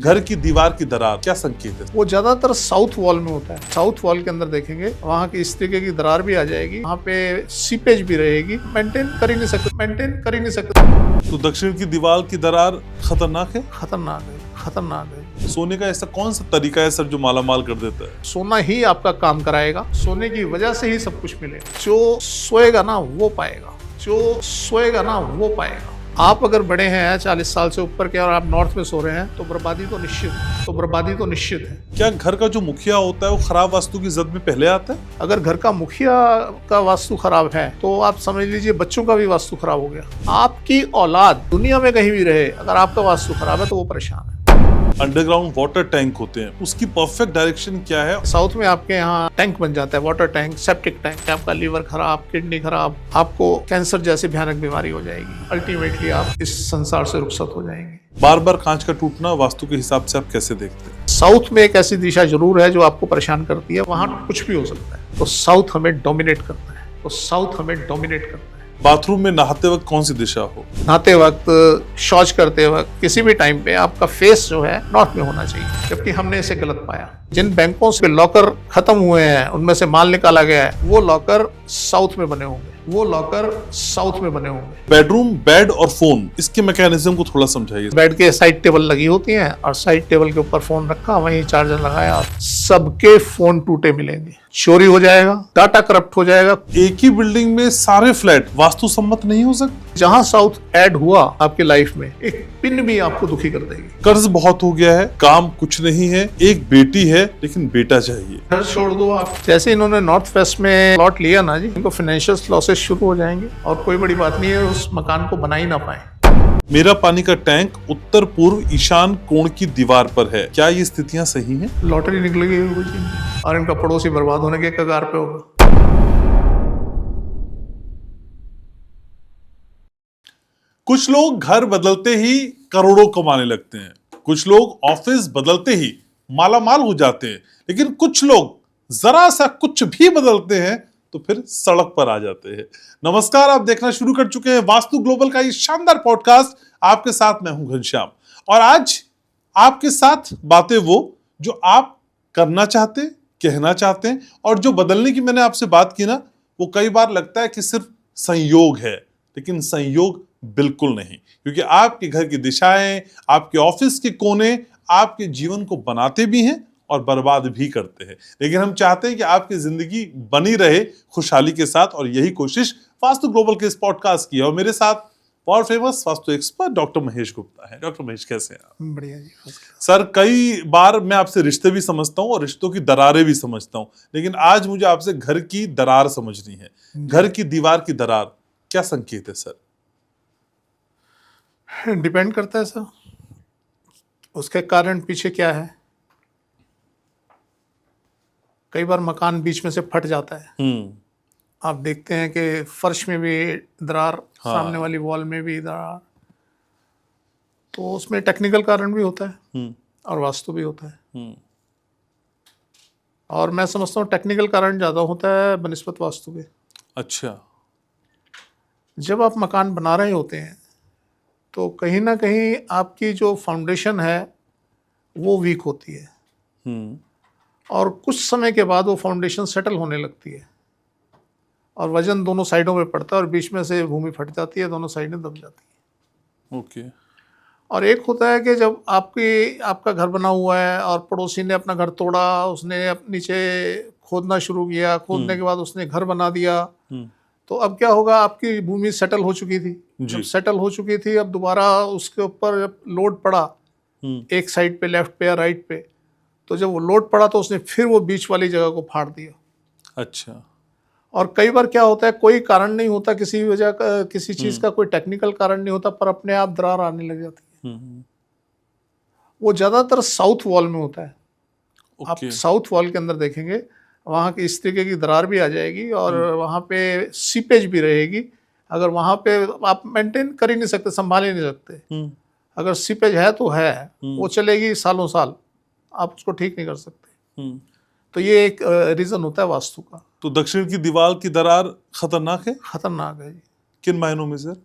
घर की दीवार की दरार क्या संकेत है? वो ज्यादातर साउथ वॉल में होता है। साउथ वॉल के अंदर देखेंगे वहाँ की इस तरीके की दरार भी आ जाएगी, वहाँ पे सीपेज भी रहेगी, मेंटेन कर ही नहीं सकते। तो दक्षिण की दीवार की दरार खतरनाक है। खतरनाक है। सोने का ऐसा कौन सा तरीका है सर जो मालामाल कर देता है? सोना ही आपका काम कराएगा, सोने की वजह से ही सब कुछ मिलेगा। जो सोएगा ना वो पाएगा। आप अगर बड़े हैं 40 साल से ऊपर के और आप नॉर्थ में सो रहे हैं तो बर्बादी तो निश्चित है। क्या घर का जो मुखिया होता है वो खराब वास्तु की जद में पहले आता है? अगर घर का मुखिया का वास्तु खराब है तो आप समझ लीजिए बच्चों का भी वास्तु खराब हो गया। आपकी औलाद दुनिया में कहीं भी रहे, अगर आपका वास्तु खराब है तो वो परेशान है। अंडरग्राउंड वाटर टैंक होते हैं, उसकी परफेक्ट डायरेक्शन क्या है? साउथ में आपके यहाँ टैंक बन जाता है, वाटर टैंक, सेप्टिक टैंक। आपका लीवर खराब, किडनी खराब, आपको कैंसर जैसी भयानक बीमारी हो जाएगी। अल्टीमेटली आप इस संसार से रुखसत हो जाएंगे। बार बार कांच का टूटना वास्तु के हिसाब से आप कैसे देखते हैं? साउथ में एक ऐसी दिशा जरूर है जो आपको परेशान करती है, वहां कुछ भी हो सकता है। तो साउथ हमें डोमिनेट करता है। बाथरूम में नहाते वक्त कौन सी दिशा हो? नहाते वक्त, शौच करते वक्त, किसी भी टाइम पे आपका फेस जो है नॉर्थ में होना चाहिए, जबकि हमने इसे गलत पाया। जिन बैंकों से लॉकर खत्म हुए हैं उनमें से माल निकाला गया है, वो लॉकर साउथ में बने होंगे। बेडरूम, बेड और फोन, इसके मैकेनिज्म को थोड़ा समझाइए। बेड के साइड टेबल लगी होती हैं और साइड टेबल के ऊपर फोन रखा, वहीं चार्जर लगाया, सबके फोन टूटे मिलेंगे, चोरी हो जाएगा, डाटा करप्ट हो जाएगा। एक ही बिल्डिंग में सारे फ्लैट वास्तु सम्मत नहीं हो सकते। जहां साउथ ऐड हुआ आपकी लाइफ में, एक पिन भी आपको दुखी कर देगी। कर्ज बहुत हो गया है, काम कुछ नहीं है, एक बेटी है लेकिन बेटा चाहिए। घर छोड़ दो आप। जैसे इन्होंने नॉर्थ वेस्ट में प्लॉट लिया ना जी, इनको फाइनेंशियल लॉसेस शुरू हो जाएंगे और कोई बड़ी बात नहीं है, उस मकान को बना ही ना पाए। मेरा पानी का टैंक उत्तर पूर्व ईशान कोण की दीवार पर है, क्या ये स्थितियां सही हैं? लॉटरी निकलेगी और इनका पड़ोसी बर्बाद होने के कगार पे होगा। कुछ लोग घर बदलते ही करोड़ों कमाने लगते हैं, कुछ लोग ऑफिस बदलते ही मालामाल हो जाते हैं, लेकिन कुछ लोग जरा सा कुछ भी बदलते हैं तो फिर सड़क पर आ जाते हैं। नमस्कार, आप देखना शुरू कर चुके हैं वास्तु ग्लोबल का ये शानदार पॉडकास्ट। आपके साथ मैं हूं घनश्याम और आज आपके साथ बातें वो जो आप करना चाहते, कहना चाहते हैं, और जो बदलने की मैंने आपसे बात की ना, वो कई बार लगता है कि सिर्फ संयोग है, लेकिन संयोग बिल्कुल नहीं, क्योंकि आपके घर की दिशाएं, आपके ऑफिस के कोने आपके जीवन को बनाते भी हैं और बर्बाद भी करते हैं। लेकिन हम चाहते हैं कि आपकी जिंदगी बनी रहे खुशहाली के साथ, और यही कोशिश वास्तु ग्लोबल के इस पॉडकास्ट की है। और मेरे साथ बहुत famous vastu expert doctor Mahesh Gupta है। डॉक्टर महेश, कैसे हैं आप? बढ़िया जी। सर, कई बार मैं आपसे रिश्ते भी समझता हूँ और रिश्तों की दरारें भी समझता हूँ, लेकिन आज मुझे आपसे घर की दरार समझनी है। घर की दीवार की दरार क्या संकेत है सर? डिपेंड करता है सर, उसके कारण पीछे क्या है। कई बार मकान बीच में से फट जाता है। आप देखते हैं कि फर्श में भी दरार, सामने वाली वॉल में भी दरार, तो उसमें टेक्निकल कारण भी होता है और वास्तु भी होता है। और मैं समझता हूँ टेक्निकल कारण ज़्यादा होता है बनिस्बत वास्तु के। अच्छा। जब आप मकान बना रहे होते हैं तो कहीं ना कहीं आपकी जो फाउंडेशन है वो वीक होती है और कुछ समय के बाद वो फाउंडेशन सेटल होने लगती है और वजन दोनों साइडों में पड़ता है और बीच में से भूमि फट जाती है, दोनों साइडें दब जाती हैं। ओके। और एक होता है कि जब आपका घर बना हुआ है और पड़ोसी ने अपना घर तोड़ा, उसने नीचे खोदना शुरू किया, खोदने के बाद उसने घर बना दिया, तो अब क्या होगा, आपकी भूमि सेटल हो चुकी थी। जब सेटल हो चुकी थी, अब दोबारा उसके ऊपर जब लोड पड़ा एक साइड पे, लेफ्ट पे या राइट पे, तो जब वो लोड पड़ा तो उसने फिर वो बीच वाली जगह को फाड़ दिया। अच्छा। और कई बार क्या होता है, कोई कारण नहीं होता, किसी वजह का, किसी चीज़ का कोई टेक्निकल कारण नहीं होता, पर अपने आप दरार आने लग जाती है। वो ज़्यादातर साउथ वॉल में होता है। आप साउथ वॉल के अंदर देखेंगे वहाँ की इस तरीके की दरार भी आ जाएगी और वहाँ पे सीपेज भी रहेगी। अगर वहाँ पे आप मेंटेन कर ही नहीं सकते, संभाल ही नहीं सकते, अगर सीपेज है तो है, वो चलेगी सालों साल, आप उसको ठीक नहीं कर सकते। तो ये एक रीज़न होता है वास्तु का। तो दक्षिण की दीवार की दरार खतरनाक है? खतरनाक है जी। किन मायनों में सर?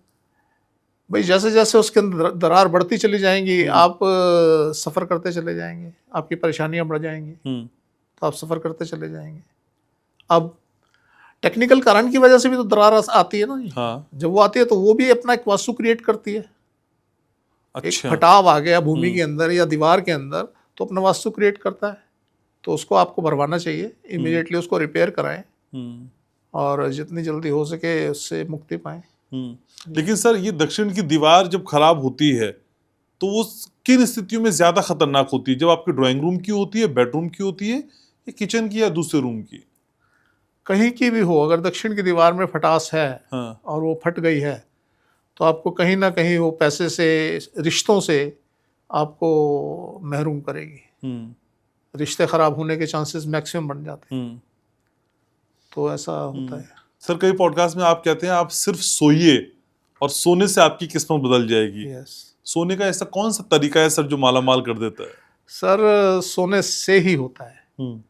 भाई जैसे जैसे उसके अंदर दरार बढ़ती चली जाएंगी, आप सफ़र करते चले जाएंगे, आपकी परेशानियां बढ़ जाएंगी, तो आप सफ़र करते चले जाएंगे। अब टेक्निकल कारण की वजह से भी तो दरार आती है ना जी। हाँ। जब वो आती है तो वो भी अपना एक वास्तु क्रिएट करती है। एक अच्छा। फटाव आ गया भूमि के अंदर या दीवार के अंदर, तो अपना वास्तु क्रिएट करता है, तो उसको आपको भरवाना चाहिए, इमीडिएटली उसको रिपेयर कराएं और जितनी जल्दी हो सके उससे मुक्ति पाएं। लेकिन सर ये दक्षिण की दीवार जब खराब होती है तो वो किन स्थितियों में ज्यादा खतरनाक होती है? जब आपके ड्राइंग रूम की होती है, बेडरूम की होती है, या किचन की, या दूसरे रूम की? कहीं की भी हो, अगर दक्षिण की दीवार में फटास है हाँ। और वो फट गई है, तो आपको कहीं ना कहीं वो पैसे से, रिश्तों से आपको महरूम करेगी। रिश्ते खराब होने के चांसेस मैक्सिमम बन जाते हैं। तो ऐसा होता है। सर कई पॉडकास्ट में आप कहते हैं आप सिर्फ सोइए और सोने से आपकी किस्मत बदल जाएगी। यस सोने का ऐसा कौन सा तरीका है सर जो माला माल कर देता है? सर, सोने से ही होता है।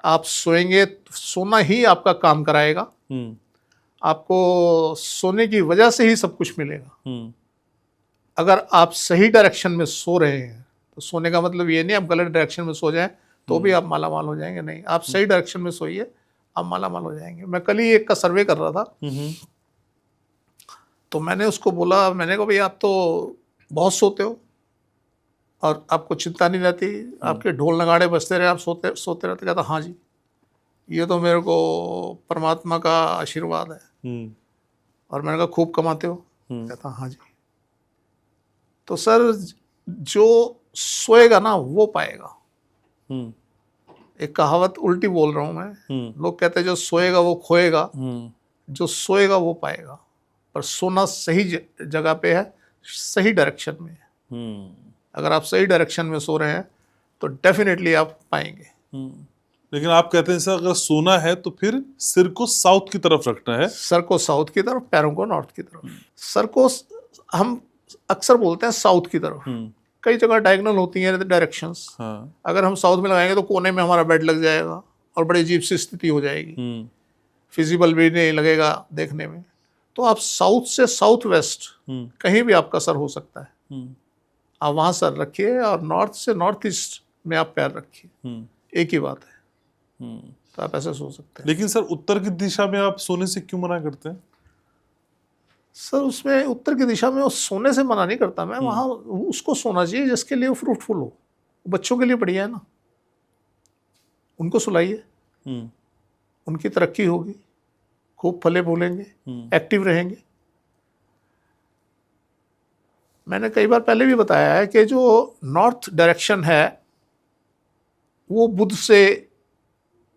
आप सोएंगे, सोना ही आपका काम कराएगा। आपको सोने की वजह से ही सब कुछ मिलेगा। अगर आप सही डायरेक्शन में सो रहे हैं, तो सोने का मतलब ये नहीं आप गलत डायरेक्शन में सो जाएं तो भी आप माला माल हो जाएंगे, नहीं, आप सही डायरेक्शन में सोइए, आप माला माल हो जाएंगे। मैं कल ही एक का सर्वे कर रहा था, तो मैंने उसको बोला, मैंने कहा भाई आप तो बहुत सोते हो और आपको चिंता नहीं रहती, आपके ढोल नगाड़े बजते रहे, आप सोते सोते रहते। कहता हाँ जी, ये तो मेरे को परमात्मा का आशीर्वाद है। और मैंने कहा खूब कमाते हो? कहता हाँ जी। तो सर जो सोएगा ना वो पाएगा। एक कहावत उल्टी बोल रहा हूँ मैं, लोग कहते हैं जो सोएगा वो खोएगा, जो सोएगा वो पाएगा। पर सोना सही जगह पे है, सही डायरेक्शन में है। अगर आप सही डायरेक्शन में सो रहे हैं तो डेफिनेटली आप पाएंगे। लेकिन आप कहते हैं सर अगर सोना है तो फिर सिर को साउथ की तरफ रखना है। सर को साउथ की तरफ, पैरों को नॉर्थ की तरफ। सर को हम अक्सर बोलते हैं साउथ की तरफ। कई जगह डायगोनल होती हैं डायरेक्शंस। हाँ। अगर हम साउथ में लगाएंगे तो कोने में हमारा बेड लग जाएगा और बड़ी अजीब सी स्थिति हो जाएगी, फिजिबल भी नहीं लगेगा देखने में। तो आप साउथ से साउथ वेस्ट कहीं भी आपका सर हो सकता है, आप वहाँ सर रखिए, और नॉर्थ से नॉर्थ ईस्ट में आप पैर रखिए, एक ही बात है। तो आप ऐसे सो सकते हैं। लेकिन सर उत्तर की दिशा में आप सोने से क्यों मना करते हैं? सर उसमें उत्तर की दिशा में वो सोने से मना नहीं करता मैं, वहाँ उसको सोना चाहिए जिसके लिए वो फ्रूटफुल हो। बच्चों के लिए बढ़िया है ना, उनको सुलाइए, उनकी तरक्की होगी, खूब फले फूलेंगे, एक्टिव रहेंगे। मैंने कई बार पहले भी बताया है कि जो नॉर्थ डायरेक्शन है वो बुध से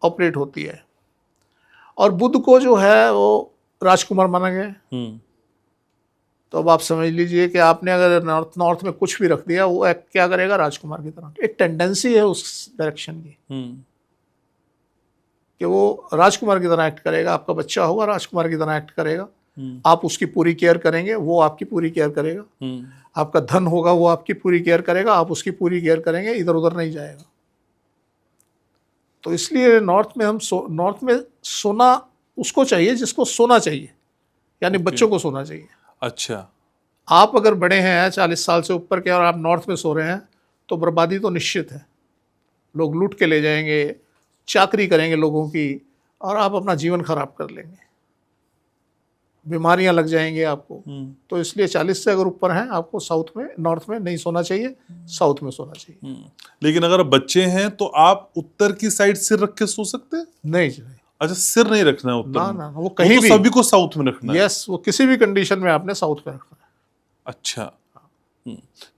ऑपरेट होती है, और बुध को जो है वो राजकुमार माना गया है। तो अब आप समझ लीजिए कि आपने अगर नॉर्थ में कुछ भी रख दिया, वो क्या करेगा? राजकुमार की तरह। एक टेंडेंसी है उस डायरेक्शन की कि वो राजकुमार की तरह एक्ट करेगा। आपका बच्चा होगा राजकुमार की तरह एक्ट करेगा, आप उसकी पूरी केयर करेंगे, वो आपकी पूरी केयर करेगा। आपका धन होगा, वो आपकी पूरी केयर करेगा, आप उसकी पूरी केयर करेंगे, इधर उधर नहीं जाएगा। तो इसलिए नॉर्थ में हम नॉर्थ में सोना उसको चाहिए जिसको सोना चाहिए, यानी बच्चों को सोना चाहिए। अच्छा। आप अगर बड़े हैं 40 साल से ऊपर के और आप नॉर्थ में सो रहे हैं तो बर्बादी तो निश्चित है। लोग लूट के ले जाएंगे, चाकरी करेंगे लोगों की, और आप अपना जीवन खराब कर लेंगे, बीमारियां लग जाएंगे आपको। तो इसलिए 40 से अगर ऊपर हैं आपको साउथ में, नॉर्थ में नहीं सोना चाहिए, साउथ में सोना चाहिए। लेकिन अगर बच्चे हैं तो आप उत्तर की साइड सिर रख के सो सकते हैं? नहीं। अच्छा, सिर नहीं रखना है उत्तर ना में? ना, वो कहीं तो भी, सभी को साउथ में रखना है? यस, वो किसी भी कंडीशन में आपने साउथ में रखना है। अच्छा,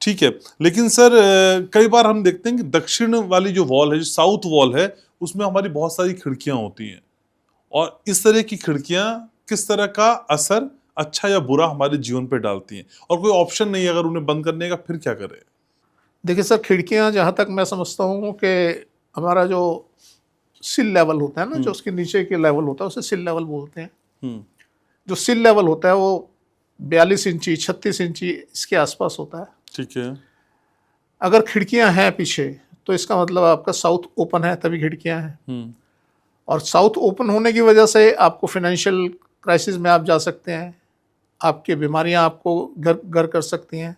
ठीक है। लेकिन सर कई बार हम देखते हैं कि दक्षिण वाली जो वॉल है, जो साउथ वॉल है, उसमें हमारी बहुत सारी खिड़कियां होती हैं, और इस तरह की खिड़कियां किस तरह का असर, अच्छा या बुरा, हमारे जीवन पे डालती हैं, और कोई ऑप्शन नहीं है अगर उन्हें बंद करने का, फिर क्या करें? देखिए सर, खिड़कियां जहाँ तक मैं समझता हूँ कि हमारा जो सिल लेवल होता है ना, जो उसके नीचे के लेवल होता है उसे सिल लेवल बोलते हैं। जो सिल लेवल होता है वो 42 इंची 36 इंची इसके आसपास होता है। ठीक है। अगर खिड़कियां हैं पीछे तो इसका मतलब आपका साउथ ओपन है, तभी खिड़कियां हैं। और साउथ ओपन होने की वजह से आपको फाइनेंशियल क्राइसिस में आप जा सकते हैं, आपकी बीमारियां आपको घर घर कर सकती हैं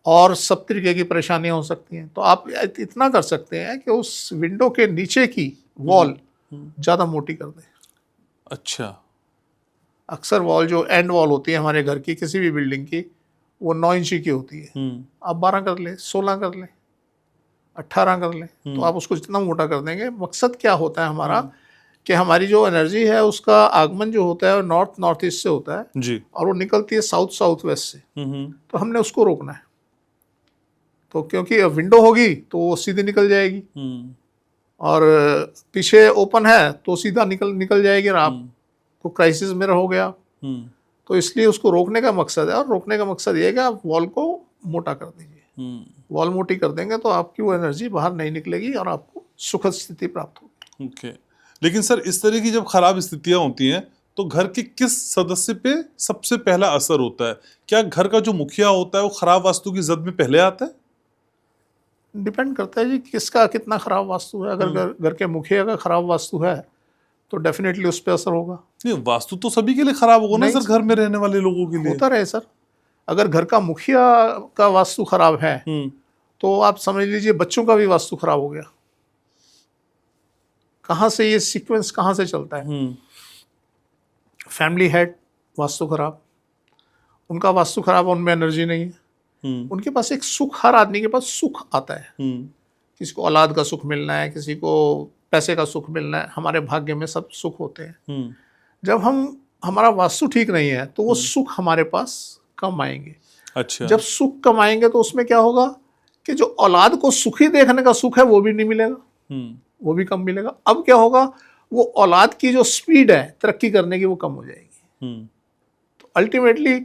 और सब तरीके की परेशानियां हो सकती हैं। तो आप इतना कर सकते हैं कि उस विंडो के नीचे की वॉल ज़्यादा मोटी कर दें। अच्छा। अक्सर वॉल जो एंड वॉल होती है हमारे घर की किसी भी बिल्डिंग की, वो 9 इंची की होती है। आप 12 कर लें, 16 कर लें, 18 कर लें, तो आप उसको जितना मोटा कर देंगे, मकसद क्या होता है हमारा कि हमारी जो एनर्जी है उसका आगमन जो होता है वो नॉर्थ ईस्ट से होता है जी। और वो निकलती है साउथ वेस्ट से। तो हमने उसको रोकना है। तो क्योंकि विंडो होगी तो वो सीधी निकल जाएगी और पीछे ओपन है तो सीधा निकल जाएगी और आप तो क्राइसिस में रहोगे आप। तो इसलिए उसको रोकने का मकसद है, और रोकने का मकसद ये है कि आप वॉल को मोटा कर दीजिए। वॉल मोटी कर देंगे तो आपकी वो एनर्जी बाहर नहीं निकलेगी और आपको सुखद स्थिति प्राप्त होगी। ओके। लेकिन सर, इस तरह की जब खराब स्थितियां होती हैं तो घर के किस सदस्य पे सबसे पहला असर होता है? क्या घर का जो मुखिया होता है वो खराब वास्तु की जद में पहले आता है? डिपेंड करता है जी किसका कितना खराब वास्तु है। अगर घर के मुखिया का खराब वास्तु है तो डेफिनेटली उस पर असर होगा। नहीं, वास्तु तो सभी के लिए खराब होगा ना नहीं सर, घर में रहने वाले लोगों के लिए। होता रहे सर। अगर घर का मुखिया का वास्तु खराब है तो आप समझ लीजिए बच्चों का भी वास्तु खराब हो गया। कहाँ से ये सीक्वेंस कहाँ से चलता है? फैमिली हेड वास्तु खराब, उनका वास्तु खराब, उनमें एनर्जी नहीं है। उनके पास एक सुख, हर आदमी के पास सुख आता है। किसी को औलाद का सुख मिलना है, किसी को पैसे का सुख मिलना है, हमारे भाग्य में सब सुख होते हैं। जब हमारा वास्तु ठीक नहीं है तो वो सुख हमारे पास कम आएंगे। अच्छा। जब सुख कम आएंगे तो उसमें क्या होगा कि जो औलाद को सुखी देखने का सुख है वो भी नहीं मिलेगा, वो भी कम मिलेगा। अब क्या होगा, वो औलाद की जो स्पीड है तरक्की करने की वो कम हो जाएगी। तो अल्टीमेटली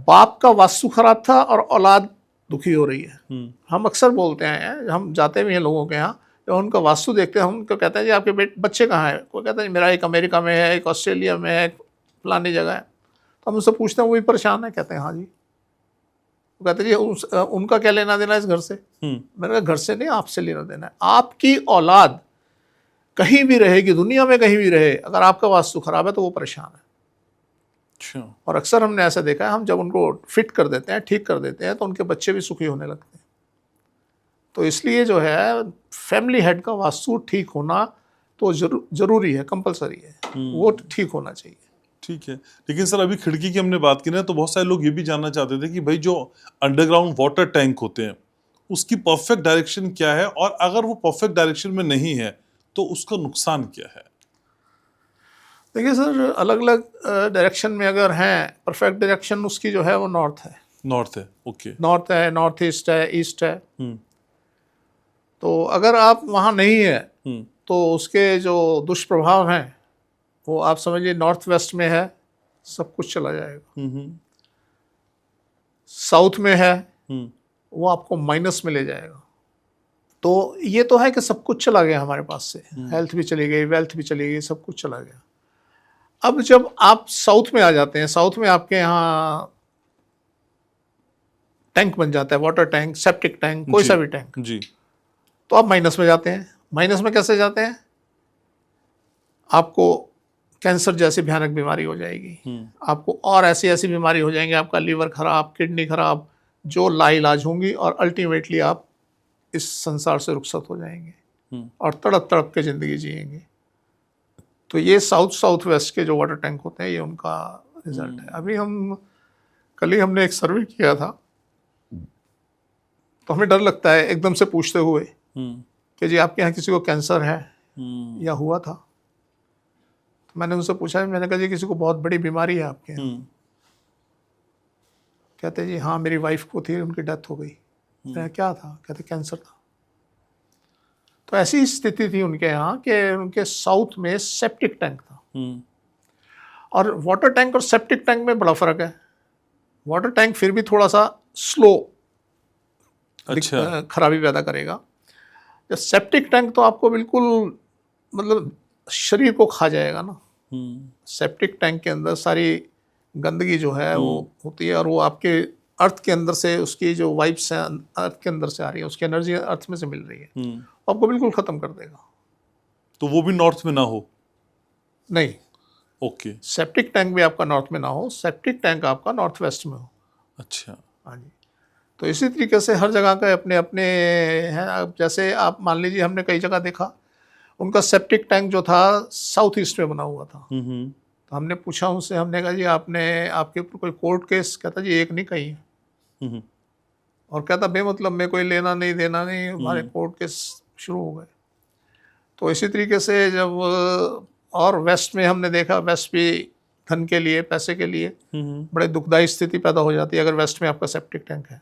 बाप का वास्तु खराब था और औलाद दुखी हो रही है। हम अक्सर बोलते हैं, हम जाते भी हैं लोगों के यहाँ, जब उनका वास्तु देखते हैं हम उनको कहते हैं जी आपके बच्चे कहाँ हैं? कोई कहता है मेरा एक अमेरिका में है, एक ऑस्ट्रेलिया में है, एक फलानी जगह है। तो हम उनसे पूछते हैं वो भी परेशान है? कहते हैं हाँ जी। वो कहते हैं जी उनका क्या लेना देना इस घर से? मैंने कहा घर से नहीं, आपसे लेना देना है। आपकी औलाद कहीं भी रहेगी, दुनिया में कहीं भी रहे, अगर आपका वास्तु खराब है तो वो परेशान है। अच्छा। और अक्सर हमने ऐसा देखा है, हम जब उनको फिट कर देते हैं, ठीक कर देते हैं, तो उनके बच्चे भी सुखी होने लगते हैं। तो इसलिए जो है फैमिली हेड का वास्तु ठीक होना तो जरूरी है, कंपलसरी है, वो ठीक होना चाहिए। ठीक है। लेकिन सर, अभी खिड़की की हमने बात की ना, तो बहुत सारे लोग ये भी जानना चाहते थे कि भाई जो अंडरग्राउंड वाटर टैंक होते हैं उसकी परफेक्ट डायरेक्शन क्या है, और अगर वो परफेक्ट डायरेक्शन में नहीं है तो उसका नुकसान क्या है? देखिए सर, अलग अलग डायरेक्शन में अगर हैं, परफेक्ट डायरेक्शन उसकी जो है वो नॉर्थ है। नॉर्थ है, ओके। नॉर्थ है, नॉर्थ ईस्ट है, ईस्ट है। तो अगर आप वहाँ नहीं है तो उसके जो दुष्प्रभाव हैं वो आप समझिए नॉर्थ वेस्ट में है, सब कुछ चला जाएगा। साउथ में है वो आपको माइनस में ले जाएगा। तो ये तो है कि सब कुछ चला गया हमारे पास से, हेल्थ भी चली गई, वेल्थ भी चली गई, सब कुछ चला गया। अब जब आप साउथ में आ जाते हैं, साउथ में आपके यहाँ टैंक बन जाता है, वाटर टैंक, सेप्टिक टैंक, कोई सा भी टैंक जी। तो आप माइनस में जाते हैं। माइनस में कैसे जाते हैं? आपको कैंसर जैसी भयानक बीमारी हो जाएगी, आपको और ऐसी ऐसी बीमारी हो जाएंगी, आपका लीवर खराब, किडनी खराब, जो लाइलाज होंगी, और अल्टीमेटली आप इस संसार से रुखसत हो जाएंगे और तड़प तड़प के ज़िंदगी जिएंगे। तो ये साउथ वेस्ट के जो वाटर टैंक होते हैं ये उनका रिजल्ट है। अभी कल ही हमने एक सर्वे किया था, तो हमें डर लगता है एकदम से पूछते हुए कि जी आपके यहाँ किसी को कैंसर है या हुआ था? तो मैंने उनसे पूछा, मैंने कहा जी किसी को बहुत बड़ी बीमारी है आपके यहाँ? कहते जी हाँ मेरी वाइफ को थी, उनकी डेथ हो गई। मैंने क्या था? कहते कैंसर था। तो ऐसी स्थिति थी उनके यहाँ कि उनके साउथ में सेप्टिक टैंक था। और वाटर टैंक और सेप्टिक टैंक में बड़ा फर्क है। वाटर टैंक फिर भी थोड़ा सा स्लो खराबी पैदा करेगा। जब सेप्टिक टैंक तो आपको बिल्कुल मतलब शरीर को खा जाएगा ना। सेप्टिक टैंक के अंदर सारी गंदगी जो है वो होती है, और वो आपके अर्थ के अंदर से, उसकी जो वाइब्स हैं अर्थ के अंदर से आ रही है, उसकी एनर्जी अर्थ में से मिल रही है, आपको बिल्कुल ख़त्म कर देगा। तो वो भी नॉर्थ में ना हो? नहीं, ओके। सेप्टिक टैंक भी आपका नॉर्थ में ना हो, सेप्टिक टैंक आपका नॉर्थ वेस्ट में हो। अच्छा। हाँ जी। तो इसी तरीके से हर जगह का अपने अपने हैं। अब जैसे आप मान लीजिए, हमने कई जगह देखा उनका सेप्टिक टैंक जो था साउथ ईस्ट में बना हुआ था। तो हमने पूछा उनसे, हमने कहा जी आपने आपके ऊपर कोई कोर्ट केस? कहता जी एक नहीं, कई है। और कहता बेमतलब में कोई लेना नहीं देना नहीं, हमारे कोर्ट केस शुरू हो गए। तो इसी तरीके से जब और वेस्ट में हमने देखा, वेस्ट भी धन के लिए, पैसे के लिए बड़े दुखदाई स्थिति पैदा हो जाती है अगर वेस्ट में आपका सेप्टिक टैंक है,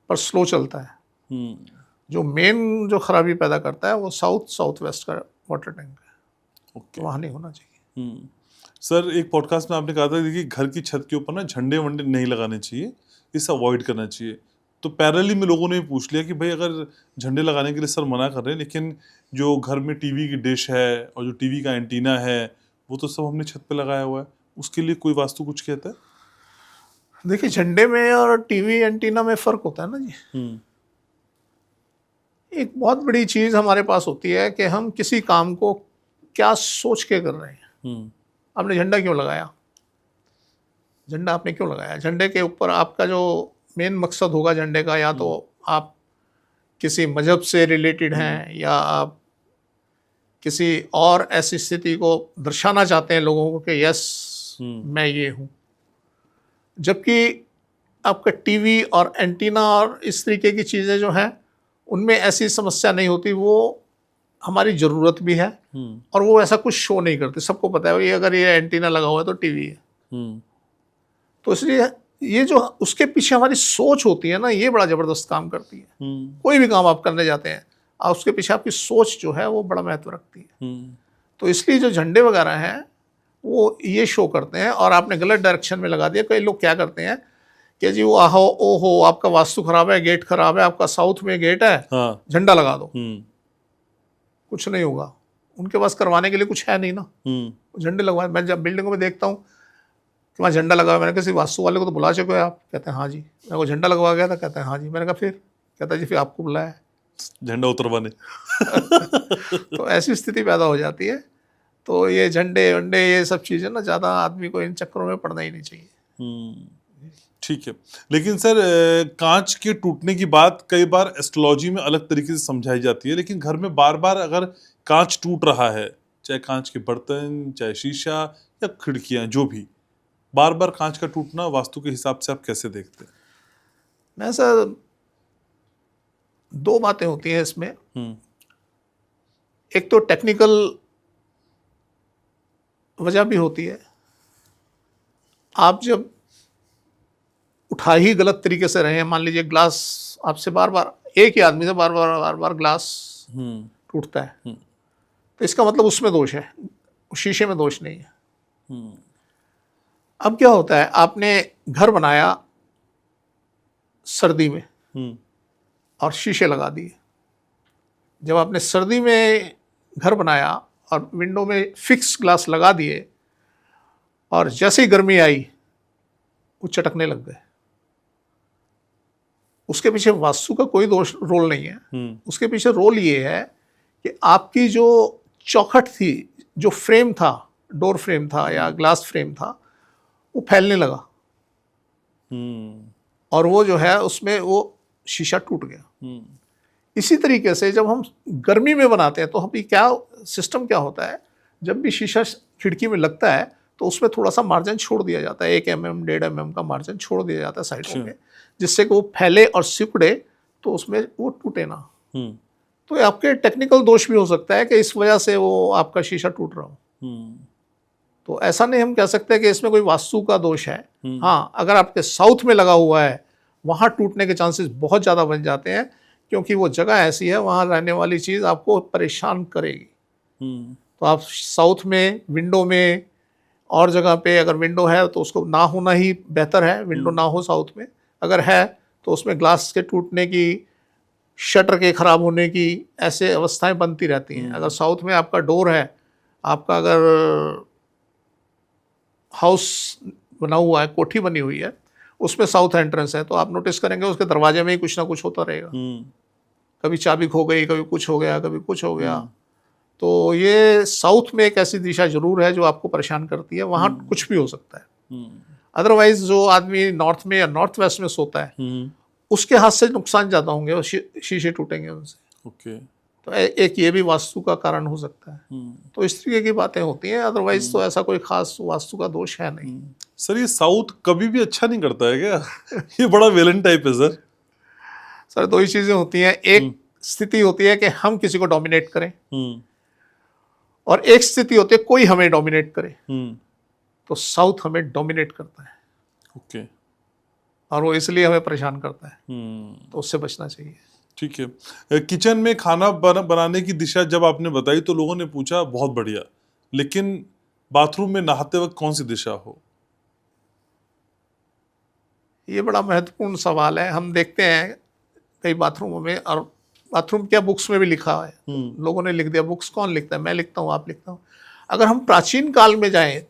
पर स्लो चलता है। जो मेन जो खराबी पैदा करता है वो साउथ वेस्ट का वाटर टैंक है। ओके। वहाँ नहीं होना चाहिए। सर एक पॉडकास्ट में आपने कहा था कि घर की छत के ऊपर ना झंडे वंडे नहीं लगाने चाहिए, इसे अवॉइड करना चाहिए। तो पैरेलली में लोगों ने पूछ लिया कि भाई अगर झंडे लगाने के लिए सर मना कर रहे हैं, लेकिन जो घर में टीवी की डिश है और जो टीवी का एंटीना है वो तो सब हमने छत पे लगाया हुआ है, उसके लिए कोई वास्तु कुछ कहता है? देखिए, झंडे में और टीवी एंटीना में फ़र्क होता है ना जी। एक बहुत बड़ी चीज़ हमारे पास होती है कि हम किसी काम को क्या सोच के कर रहे हैं। आपने झंडा क्यों लगाया? झंडा आपने क्यों लगाया? झंडे के ऊपर आपका जो मेन मकसद होगा झंडे का, या तो आप किसी मजहब से रिलेटेड हैं, या आप किसी और ऐसी स्थिति को दर्शाना चाहते हैं लोगों को कि यस मैं ये हूँ। जबकि आपका टीवी और एंटीना और इस तरीके की चीज़ें जो हैं उनमें ऐसी समस्या नहीं होती। वो हमारी ज़रूरत भी है और वो ऐसा कुछ शो नहीं करते। सबको पता है ये अगर ये एंटीना लगा हुआ है तो टीवी है। तो इसलिए ये जो उसके पीछे हमारी सोच होती है ना, ये बड़ा ज़बरदस्त काम करती है। कोई भी काम आप करने जाते हैं और उसके पीछे आपकी सोच जो है वो बड़ा महत्व रखती है। तो इसलिए जो झंडे वगैरह हैं वो ये शो करते हैं। और आपने गलत डायरेक्शन में लगा दिया। कई लोग क्या करते हैं कि जी वो आहो ओहो आपका वास्तु खराब है, गेट खराब है, आपका साउथ में गेट है, हाँ। झंडा लगा दो। कुछ नहीं होगा, उनके पास करवाने के लिए कुछ है नहीं ना। झंडे लगवाए। मैं जब बिल्डिंगों में देखता हूँ कि वहाँ झंडा लगा हुआ, मैंने किसी वास्तु वाले को तो बुला चुके हो आप? कहते हैं हाँ जी। मैं वो झंडा लगवा गया था? कहते हैं हाँ जी। मैंने कहा फिर? कहता जी फिर आपको बुलाया है झंडा उतरवाने। तो ऐसी स्थिति पैदा हो जाती है। तो ये झंडे वंडे ये सब चीज़ें ना, ज़्यादा आदमी को इन चक्करों में पड़ना ही नहीं चाहिए। ठीक है। लेकिन सर कांच के टूटने की बात कई बार एस्ट्रोलॉजी में अलग तरीके से समझाई जाती है, लेकिन घर में बार बार अगर कांच टूट रहा है, चाहे कांच के बर्तन, चाहे शीशा या खिड़कियां, जो भी, बार बार कांच का टूटना वास्तु के हिसाब से आप कैसे देखते हैं? मैं सर दो बातें होती हैं इसमें। एक तो टेक्निकल वजह भी होती है। आप जब उठा ही गलत तरीके से रहे हैं, मान लीजिए ग्लास आपसे बार बार, एक ही आदमी से बार बार ग्लास टूटता है, तो इसका मतलब उसमें दोष है, शीशे में दोष नहीं है। अब क्या होता है, आपने घर बनाया सर्दी में और शीशे लगा दिए। जब आपने सर्दी में घर बनाया और विंडो में फिक्स ग्लास लगा दिए और जैसे ही गर्मी आई वो चटकने लग गए, उसके पीछे वास्तु का कोई दोष रोल नहीं है। उसके पीछे रोल ये है कि आपकी जो चौखट थी, जो फ्रेम था, डोर फ्रेम था या ग्लास फ्रेम था, वो फैलने लगा और वो जो है उसमें वो शीशा टूट गया। इसी तरीके से जब हम गर्मी में बनाते हैं तो अभी क्या सिस्टम क्या होता है, जब भी शीशा खिड़की में लगता है तो उसमें थोड़ा सा मार्जिन छोड़ दिया जाता है, 1 mm 1.5 mm का मार्जिन छोड़ दिया जाता है साइडों में, जिससे कि वो फैले और सिकुड़े तो उसमें वो टूटे ना। तो आपके टेक्निकल दोष भी हो सकता है कि इस वजह से वो आपका शीशा टूट रहा हो। तो ऐसा नहीं हम कह सकते कि इसमें कोई वास्तु का दोष है। हाँ, अगर आपके साउथ में लगा हुआ है वहाँ टूटने के चांसेस बहुत ज़्यादा बन जाते हैं, क्योंकि वो जगह ऐसी है, वहाँ रहने वाली चीज़ आपको परेशान करेगी। तो आप साउथ में विंडो में और जगह पे अगर विंडो है तो उसको ना होना ही बेहतर है। विंडो ना हो साउथ में, अगर है तो उसमें ग्लास के टूटने की, शटर के ख़राब होने की ऐसे अवस्थाएं बनती रहती हैं। अगर साउथ में आपका डोर है, आपका अगर हाउस बना हुआ है, कोठी बनी हुई है, उसमें साउथ एंट्रेंस है, तो आप नोटिस करेंगे उसके दरवाजे में ही कुछ ना कुछ होता रहेगा। कभी चाबी खो गई, कभी कुछ हो गया, कभी कुछ हो गया। तो ये साउथ में एक ऐसी दिशा जरूर है जो आपको परेशान करती है, वहाँ कुछ भी हो सकता है। अदरवाइज जो आदमी नॉर्थ में या नॉर्थ वेस्ट में सोता है उसके हाथ से नुकसान ज़्यादा होंगे और शीशे टूटेंगे उनसे। ओके। तो एक ये भी वास्तु का कारण हो सकता है। तो इस तरीके की बातें होती हैं, अदरवाइज तो ऐसा कोई खास वास्तु का दोष है नहीं। सर ये साउथ कभी भी अच्छा नहीं करता है क्या? ये बड़ा वेलेंट टाइप है सर। सर दो ही चीज़ें होती हैं, एक स्थिति होती है कि हम किसी को डोमिनेट करें और एक स्थिति होती है कोई हमें डोमिनेट करे। तो साउथ हमें डोमिनेट करता है। ओके। और वो इसलिए हमें परेशान करता है, तो उससे बचना चाहिए। ठीक है। किचन में खाना बनाने की दिशा जब आपने बताई तो लोगों ने पूछा बहुत बढ़िया, लेकिन बाथरूम में नहाते वक्त कौन सी दिशा हो? ये बड़ा महत्वपूर्ण सवाल है। हम देखते हैं कई बाथरूमों में, और बाथरूम क्या बुक्स में भी लिखा है, लोगों ने लिख दिया। बुक्स कौन लिखता है? मैं लिखता हूँ, आप लिखता हूँ। अगर हम प्राचीन काल में जाएं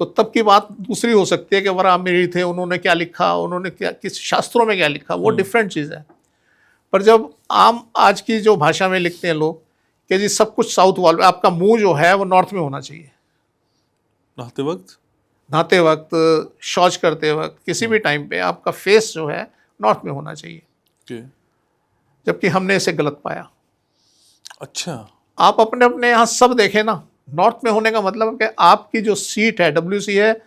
तो तब की बात दूसरी हो सकती है कि वराहमिहिर थे, उन्होंने क्या लिखा, उन्होंने क्या किस शास्त्रों में क्या लिखा, वो डिफरेंट चीज़ है। पर जब आम आज की जो भाषा में लिखते हैं लोग कि जी सब कुछ साउथ वॉल में, आपका मुंह जो है वो नॉर्थ में होना चाहिए। नहाते वक्त, नहाते वक्त, शौच करते वक्त, किसी भी टाइम पे आपका फेस जो है नॉर्थ में होना चाहिए। okay. जबकि हमने इसे गलत पाया। अच्छा। आप अपने अपने यहाँ सब देखें ना, नॉर्थ में होने का मतलब है कि आपकी जो सीट है, WC है,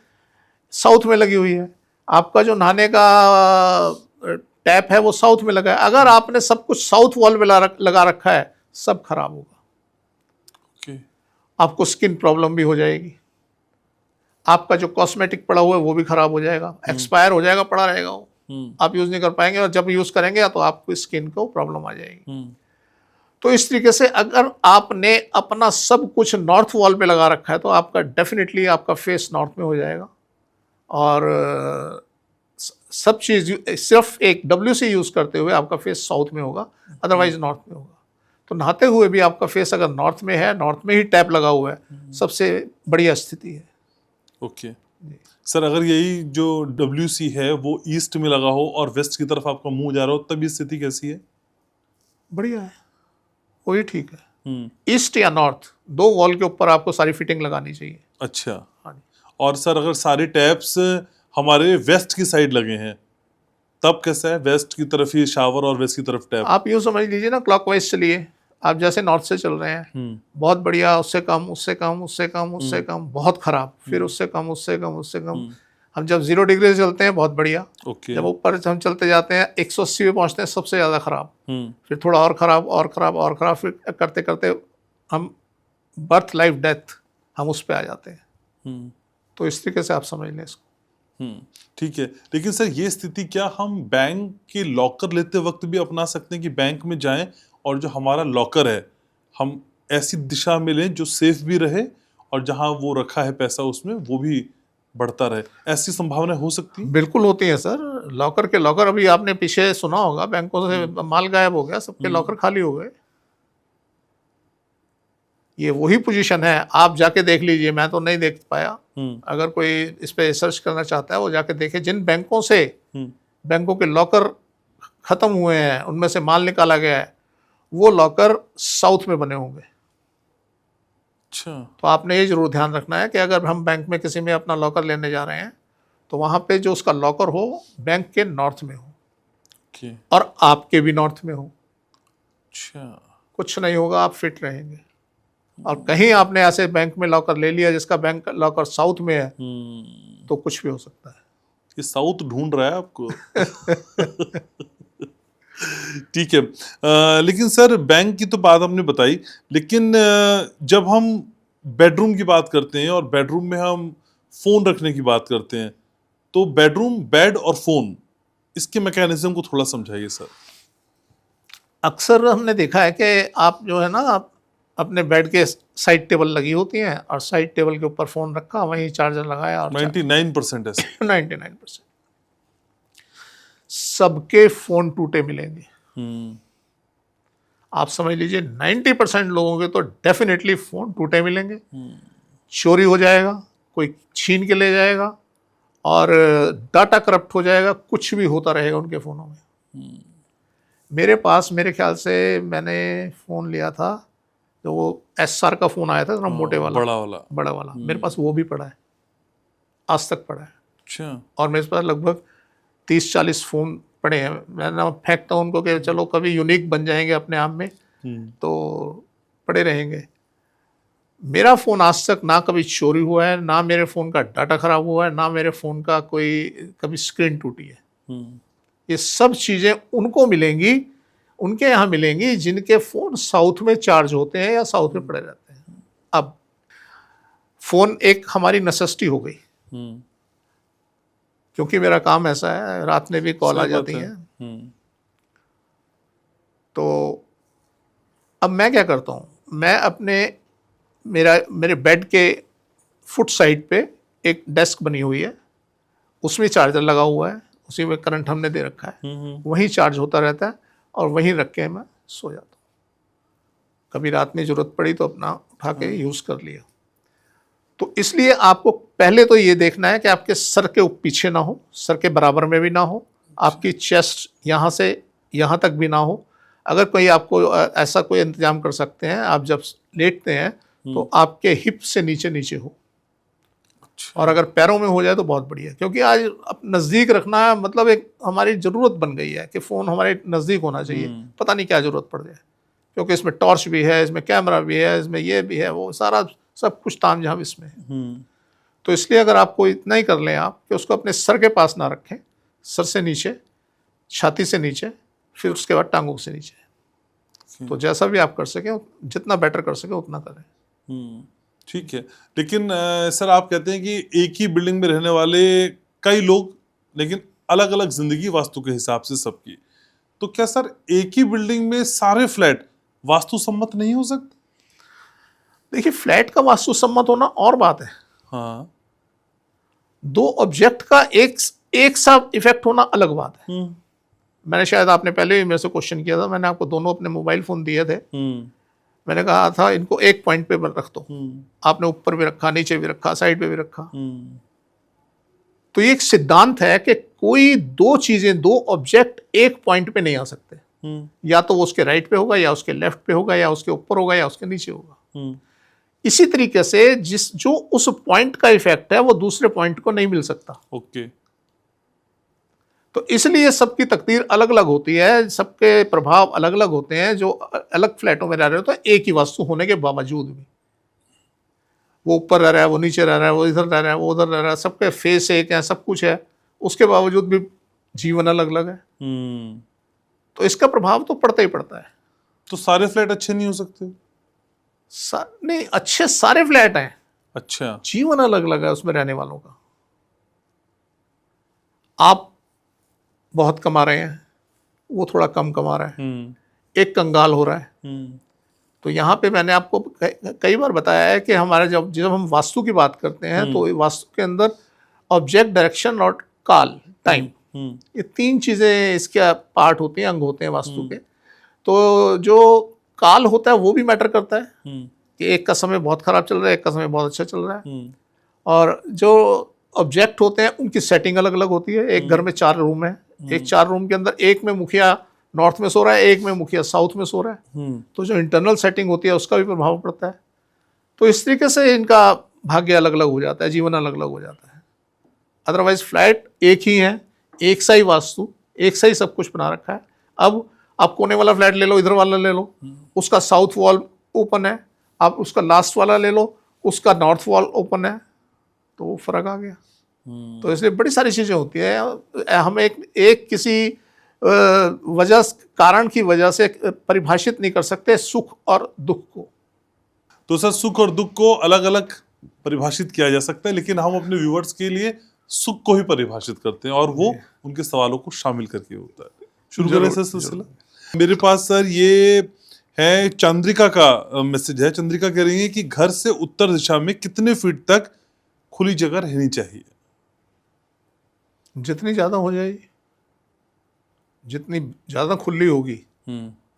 साउथ में लगी हुई है। आपका जो नहाने का टैप है वो साउथ में लगा है। अगर आपने सब कुछ साउथ वॉल में लगा रखा है, सब खराब होगा। okay. आपको स्किन प्रॉब्लम भी हो जाएगी, आपका जो कॉस्मेटिक पड़ा हुआ है वो भी खराब हो जाएगा, एक्सपायर हो जाएगा, पड़ा रहेगा वो, आप यूज नहीं कर पाएंगे, और जब यूज करेंगे तो आपको स्किन को प्रॉब्लम आ जाएगी। तो इस तरीके से अगर आपने अपना सब कुछ नॉर्थ वॉल पे लगा रखा है तो आपका डेफिनेटली आपका फेस नॉर्थ में हो जाएगा, और सब चीज़ सिर्फ एक WC यूज़ करते हुए आपका फेस साउथ में होगा, अदरवाइज नॉर्थ में होगा। तो नहाते हुए भी आपका फेस अगर नॉर्थ में है, नॉर्थ में ही टैप लगा हुआ है, सबसे बढ़िया स्थिति है। ओके सर, अगर यही जो WC है वो ईस्ट में लगा हो और वेस्ट की तरफ आपका मुंह जा रहा हो, तब ये स्थिति कैसी है? बढ़िया है, वही ठीक है। ईस्ट या नॉर्थ, दो वॉल के ऊपर आपको सारी फिटिंग लगानी चाहिए। अच्छा। हाँ। और सर अगर सारे टैप्स हमारे वेस्ट की साइड लगे हैं तब कैसा है? वेस्ट की तरफ ही शावर और वेस्ट की तरफ टैप। आप यूँ समझ लीजिए ना, क्लॉकवाइज चलिए। आप जैसे नॉर्थ से चल रहे हैं, बहुत बढ़िया, उससे कम, उससे कम, उससे कम, उससे कम, बहुत खराब, फिर उससे कम, उससे कम, उससे कम। हम जब 0 डिग्री से चलते हैं बहुत बढ़िया, जब ऊपर हम चलते जाते हैं 180 पे पहुंचते हैं सबसे ज़्यादा खराब, फिर थोड़ा और खराब, और खराब, और खराब, फिर करते करते हम बर्थ लाइफ डेथ हम उस पर आ जाते हैं। तो इस तरीके से आप समझ लें इसको। ठीक है, लेकिन सर ये स्थिति क्या हम बैंक के लॉकर लेते वक्त भी अपना सकते हैं कि बैंक में जाएं और जो हमारा लॉकर है हम ऐसी दिशा में लें जो सेफ भी रहे और जहां वो रखा है पैसा उसमें वो भी बढ़ता रहे? ऐसी संभावना हो सकती है? बिल्कुल होती है सर। लॉकर के लॉकर, अभी आपने पीछे सुना होगा बैंकों से माल गायब हो गया, सबके लॉकर खाली हो गए। ये वही पोजीशन है, आप जाके देख लीजिए, मैं तो नहीं देख पाया। अगर कोई इस पे रिसर्च करना चाहता है वो जाके देखे, जिन बैंकों से बैंकों के लॉकर खत्म हुए हैं उनमें से माल निकाला गया है, वो लॉकर साउथ में बने होंगे। अच्छा। तो आपने ये जरूर ध्यान रखना है कि अगर हम बैंक में किसी में अपना लॉकर लेने जा रहे हैं तो वहां पे जो उसका लॉकर हो बैंक के नॉर्थ में हो और आपके भी नॉर्थ में हो। अच्छा। कुछ नहीं होगा, आप फिट रहेंगे। और कहीं आपने ऐसे बैंक में लॉकर ले लिया जिसका बैंक लॉकर साउथ में है तो कुछ भी हो सकता है। ये साउथ ढूंढ रहा है आपको। ठीक है। लेकिन सर बैंक की तो बात हमने बताई, लेकिन जब हम बेडरूम की बात करते हैं और बेडरूम में हम फोन रखने की बात करते हैं, तो बेडरूम, बेड और फोन, इसके मैकेनिज्म को थोड़ा समझाइए सर। अक्सर हमने देखा है कि आप जो है ना, आप अपने बेड के साइड टेबल लगी होती हैं और साइड टेबल के ऊपर फोन रखा, वहीं चार्जर लगाया और 99% ऐसे 99% सबके फोन टूटे मिलेंगे। आप समझ लीजिए 90% लोगों के तो डेफिनेटली फोन टूटे मिलेंगे, चोरी हो जाएगा, कोई छीन के ले जाएगा और डाटा करप्ट हो जाएगा, कुछ भी होता रहेगा उनके फ़ोनों में। मेरे पास, मेरे ख्याल से मैंने फ़ोन लिया था जो वो SR का फ़ोन आया था ना, मोटे वाला, बड़ा वाला, मेरे पास वो भी पड़ा है, आज तक पड़ा है। अच्छा। और मेरे पास लगभग 30-40 फ़ोन पड़े हैं। मैं ना फेंकता हूँ उनको कि चलो कभी यूनिक बन जाएंगे अपने आप में, तो पड़े रहेंगे। मेरा फ़ोन आज तक ना कभी चोरी हुआ है, ना मेरे फ़ोन का डाटा ख़राब हुआ है, ना मेरे फ़ोन का कोई कभी स्क्रीन टूटी है। ये सब चीज़ें उनको मिलेंगी, उनके यहाँ मिलेंगी जिनके फ़ोन साउथ में चार्ज होते हैं या साउथ में पड़े रहते हैं। अब फ़ोन एक हमारी नेसेसिटी हो गई, क्योंकि मेरा काम ऐसा है, रात में भी कॉल आ जाती है। तो अब मैं क्या करता हूँ, मैं मेरे बेड के फुट साइड पे एक डेस्क बनी हुई है, उसमें चार्जर लगा हुआ है, उसी में करंट हमने दे रखा है, वहीं चार्ज होता रहता है और वहीं रख के मैं सो जाता हूँ। कभी रात में ज़रूरत पड़ी तो अपना उठा के यूज़ कर लिया। तो इसलिए आपको पहले तो ये देखना है कि आपके सर के पीछे ना हो, सर के बराबर में भी ना हो, आपकी चेस्ट यहाँ से यहाँ तक भी ना हो। अगर कोई आपको ऐसा कोई इंतजाम कर सकते हैं, आप जब लेटते हैं तो आपके हिप से नीचे नीचे हो। और अगर पैरों में हो जाए तो बहुत बढ़िया, क्योंकि आज अब नज़दीक रखना मतलब एक हमारी ज़रूरत बन गई है कि फ़ोन हमारे नज़दीक होना चाहिए, पता नहीं क्या ज़रूरत पड़ जाए, क्योंकि इसमें टॉर्च भी है, इसमें कैमरा भी है, इसमें ये भी है, वो सारा सब कुछ तामझाम इसमें है। तो इसलिए अगर आपको इतना ही कर लें आप कि उसको अपने सर के पास ना रखें, सर से नीचे, छाती से नीचे, फिर उसके बाद टांगों से नीचे, तो जैसा भी आप कर सकें, जितना बेटर कर सकें उतना करें। ठीक है। लेकिन सर आप कहते हैं कि एक ही बिल्डिंग में रहने वाले कई लोग, लेकिन अलग अलग जिंदगी वास्तु के हिसाब से सबकी, तो क्या सर एक ही बिल्डिंग में सारे फ्लैट वास्तु सम्मत नहीं हो सकते? देखिए, फ्लैट का वास्तु सम्मत होना और बात है, हाँ, दो ऑब्जेक्ट का एक साथ इफेक्ट होना अलग बात है। मैंने शायद आपने पहले भी मेरे से क्वेश्चन किया था, मैंने आपको दोनों अपने मोबाइल फोन दिए थे, मैंने कहा था इनको एक पॉइंट पे रख दो, आपने ऊपर भी रखा, नीचे भी रखा, साइड पे भी रखा। तो ये एक सिद्धांत है कि कोई दो चीजें, दो ऑब्जेक्ट एक पॉइंट पे नहीं आ सकते, या तो वो उसके राइट पे होगा, या उसके लेफ्ट पे होगा, या उसके ऊपर होगा, या उसके नीचे होगा। इसी तरीके से जो उस पॉइंट का इफेक्ट है वो दूसरे पॉइंट को नहीं मिल सकता। ओके। तो इसलिए सबकी तकदीर अलग अलग होती है, सबके प्रभाव अलग अलग होते हैं। जो अलग फ्लैटों में रह रहे होते हैं एक ही वास्तु होने के बावजूद भी, वो ऊपर रह रहा है, वो नीचे रह रहा है, वो इधर रह रहा है, वो उधर रह रहा है, सबके फेस एक है, सब कुछ है, उसके बावजूद भी जीवन अलग अलग है। तो इसका प्रभाव तो पड़ता ही पड़ता है। तो सारे फ्लैट अच्छे नहीं हो सकते? नहीं, अच्छे सारे फ्लैट हैं, अच्छा, जीवन अलग अलग है उसमें रहने वालों का। आप बहुत कमा रहे हैं, वो थोड़ा कम कमा रहा है, एक कंगाल हो रहा है। तो यहाँ पे मैंने आपको कई बार बताया है कि हमारे जब हम वास्तु की बात करते हैं तो वास्तु के अंदर ऑब्जेक्ट, डायरेक्शन और काल, टाइम, ये तीन चीज़ें इसके पार्ट होती हैं, अंग होते हैं वास्तु के। तो जो काल होता है वो भी मैटर करता है कि एक का समय बहुत ख़राब चल रहा है, एक का समय बहुत अच्छा चल रहा है। और जो ऑब्जेक्ट होते हैं उनकी सेटिंग अलग अलग होती है। एक घर में 4 रूम है, एक 4 रूम के अंदर एक में मुखिया नॉर्थ में सो रहा है, एक में मुखिया साउथ में सो रहा है, तो जो इंटरनल सेटिंग होती है उसका भी प्रभाव पड़ता है। तो इस तरीके से इनका भाग्य अलग अलग हो जाता है, जीवन अलग अलग हो जाता है। अदरवाइज फ्लैट एक ही है, एक सा ही वास्तु, एक सा ही सब कुछ बना रखा है। अब आप कोने वाला फ्लैट ले लो, इधर वाला ले लो, उसका साउथ वॉल ओपन है, आप उसका लास्ट वाला ले लो, उसका नॉर्थ वॉल ओपन है, तो वो फर्क आ गया। तो इसलिए बड़ी सारी चीज़ें होती है, हम एक किसी वजह, कारण की वजह से परिभाषित नहीं कर सकते सुख और दुख को। तो सर सुख और दुख को अलग अलग परिभाषित किया जा सकता है, लेकिन हम अपने व्यूअर्स के लिए सुख को ही परिभाषित करते हैं और वो उनके सवालों को शामिल करके होता है। शुरू करें सर सिलसिला। मेरे पास सर ये है, चंद्रिका का मैसेज है। चंद्रिका कह रही है कि घर से उत्तर दिशा में कितने फीट तक खुली जगह रहनी चाहिए? जितनी ज्यादा हो जाएगी, जितनी ज्यादा खुली होगी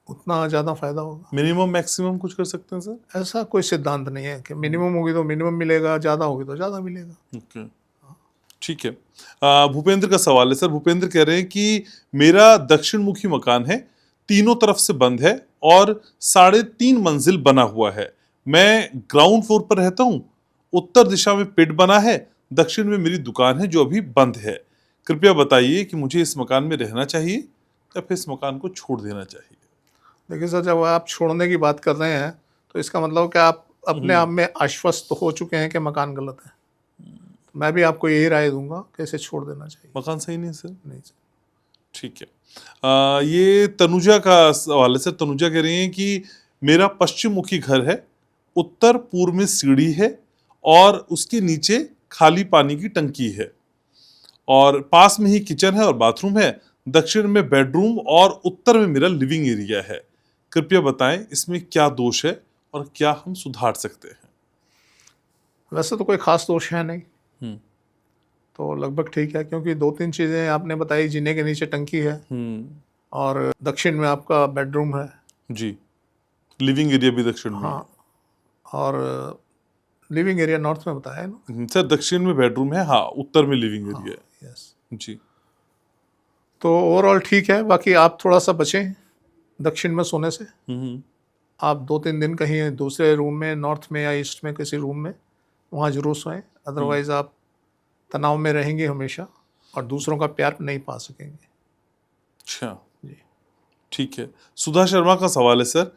उतना ज्यादा फायदा होगा। मिनिमम मैक्सिमम कुछ कर सकते हैं सर? ऐसा कोई सिद्धांत नहीं है कि मिनिमम होगी तो मिनिमम मिलेगा, ज्यादा होगी तो ज्यादा मिलेगा। ओके, ठीक है। भूपेंद्र का सवाल है सर। भूपेंद्र कह रहे हैं कि मेरा दक्षिण मुखी मकान है, तीनों तरफ से बंद है, और 3.5 मंजिल बना हुआ है। मैं ग्राउंड फ्लोर पर रहता हूँ। उत्तर दिशा में पेड़ बना है, दक्षिण में मेरी दुकान है जो अभी बंद है। कृपया बताइए कि मुझे इस मकान में रहना चाहिए या फिर इस मकान को छोड़ देना चाहिए। देखिए सर, जब आप छोड़ने की बात कर रहे हैं तो इसका मतलब कि आप अपने आप में आश्वस्त हो चुके हैं कि मकान गलत है। तो मैं भी आपको यही राय दूंगा कि इसे छोड़ देना चाहिए। मकान सही नहीं है सर? नहीं सर। ठीक है। ये तनुजा का सवाल है सर। तनुजा कह रही है कि मेरा पश्चिम मुखी घर है, उत्तर पूर्व में सीढ़ी है और उसके नीचे खाली पानी की टंकी है और पास में ही किचन है और बाथरूम है। दक्षिण में बेडरूम और उत्तर में मेरा लिविंग एरिया है। कृपया बताएं इसमें क्या दोष है और क्या हम सुधार सकते हैं। वैसे तो कोई खास दोष है नहीं, हम्म तो लगभग ठीक है, क्योंकि 2-3 चीज़ें आपने बताई। जीने के नीचे टंकी है और दक्षिण में आपका बेडरूम है। जी, लिविंग एरिया भी दक्षिण में हाँ, और लिविंग एरिया नॉर्थ में बताया है ना। है। सर दक्षिण में बेडरूम है, हाँ, उत्तर में लिविंग एरिया है। यस, जी, तो ओवरऑल ठीक है। बाकी आप थोड़ा सा बचें दक्षिण में सोने से। आप 2-3 दिन कहीं दूसरे रूम में, नॉर्थ में या ईस्ट में किसी रूम में, वहाँ जरूर सोएं। अदरवाइज आप तनाव में रहेंगे हमेशा और दूसरों का प्यार नहीं पा सकेंगे। अच्छा जी। ठीक है। सुधा शर्मा का सवाल है सर,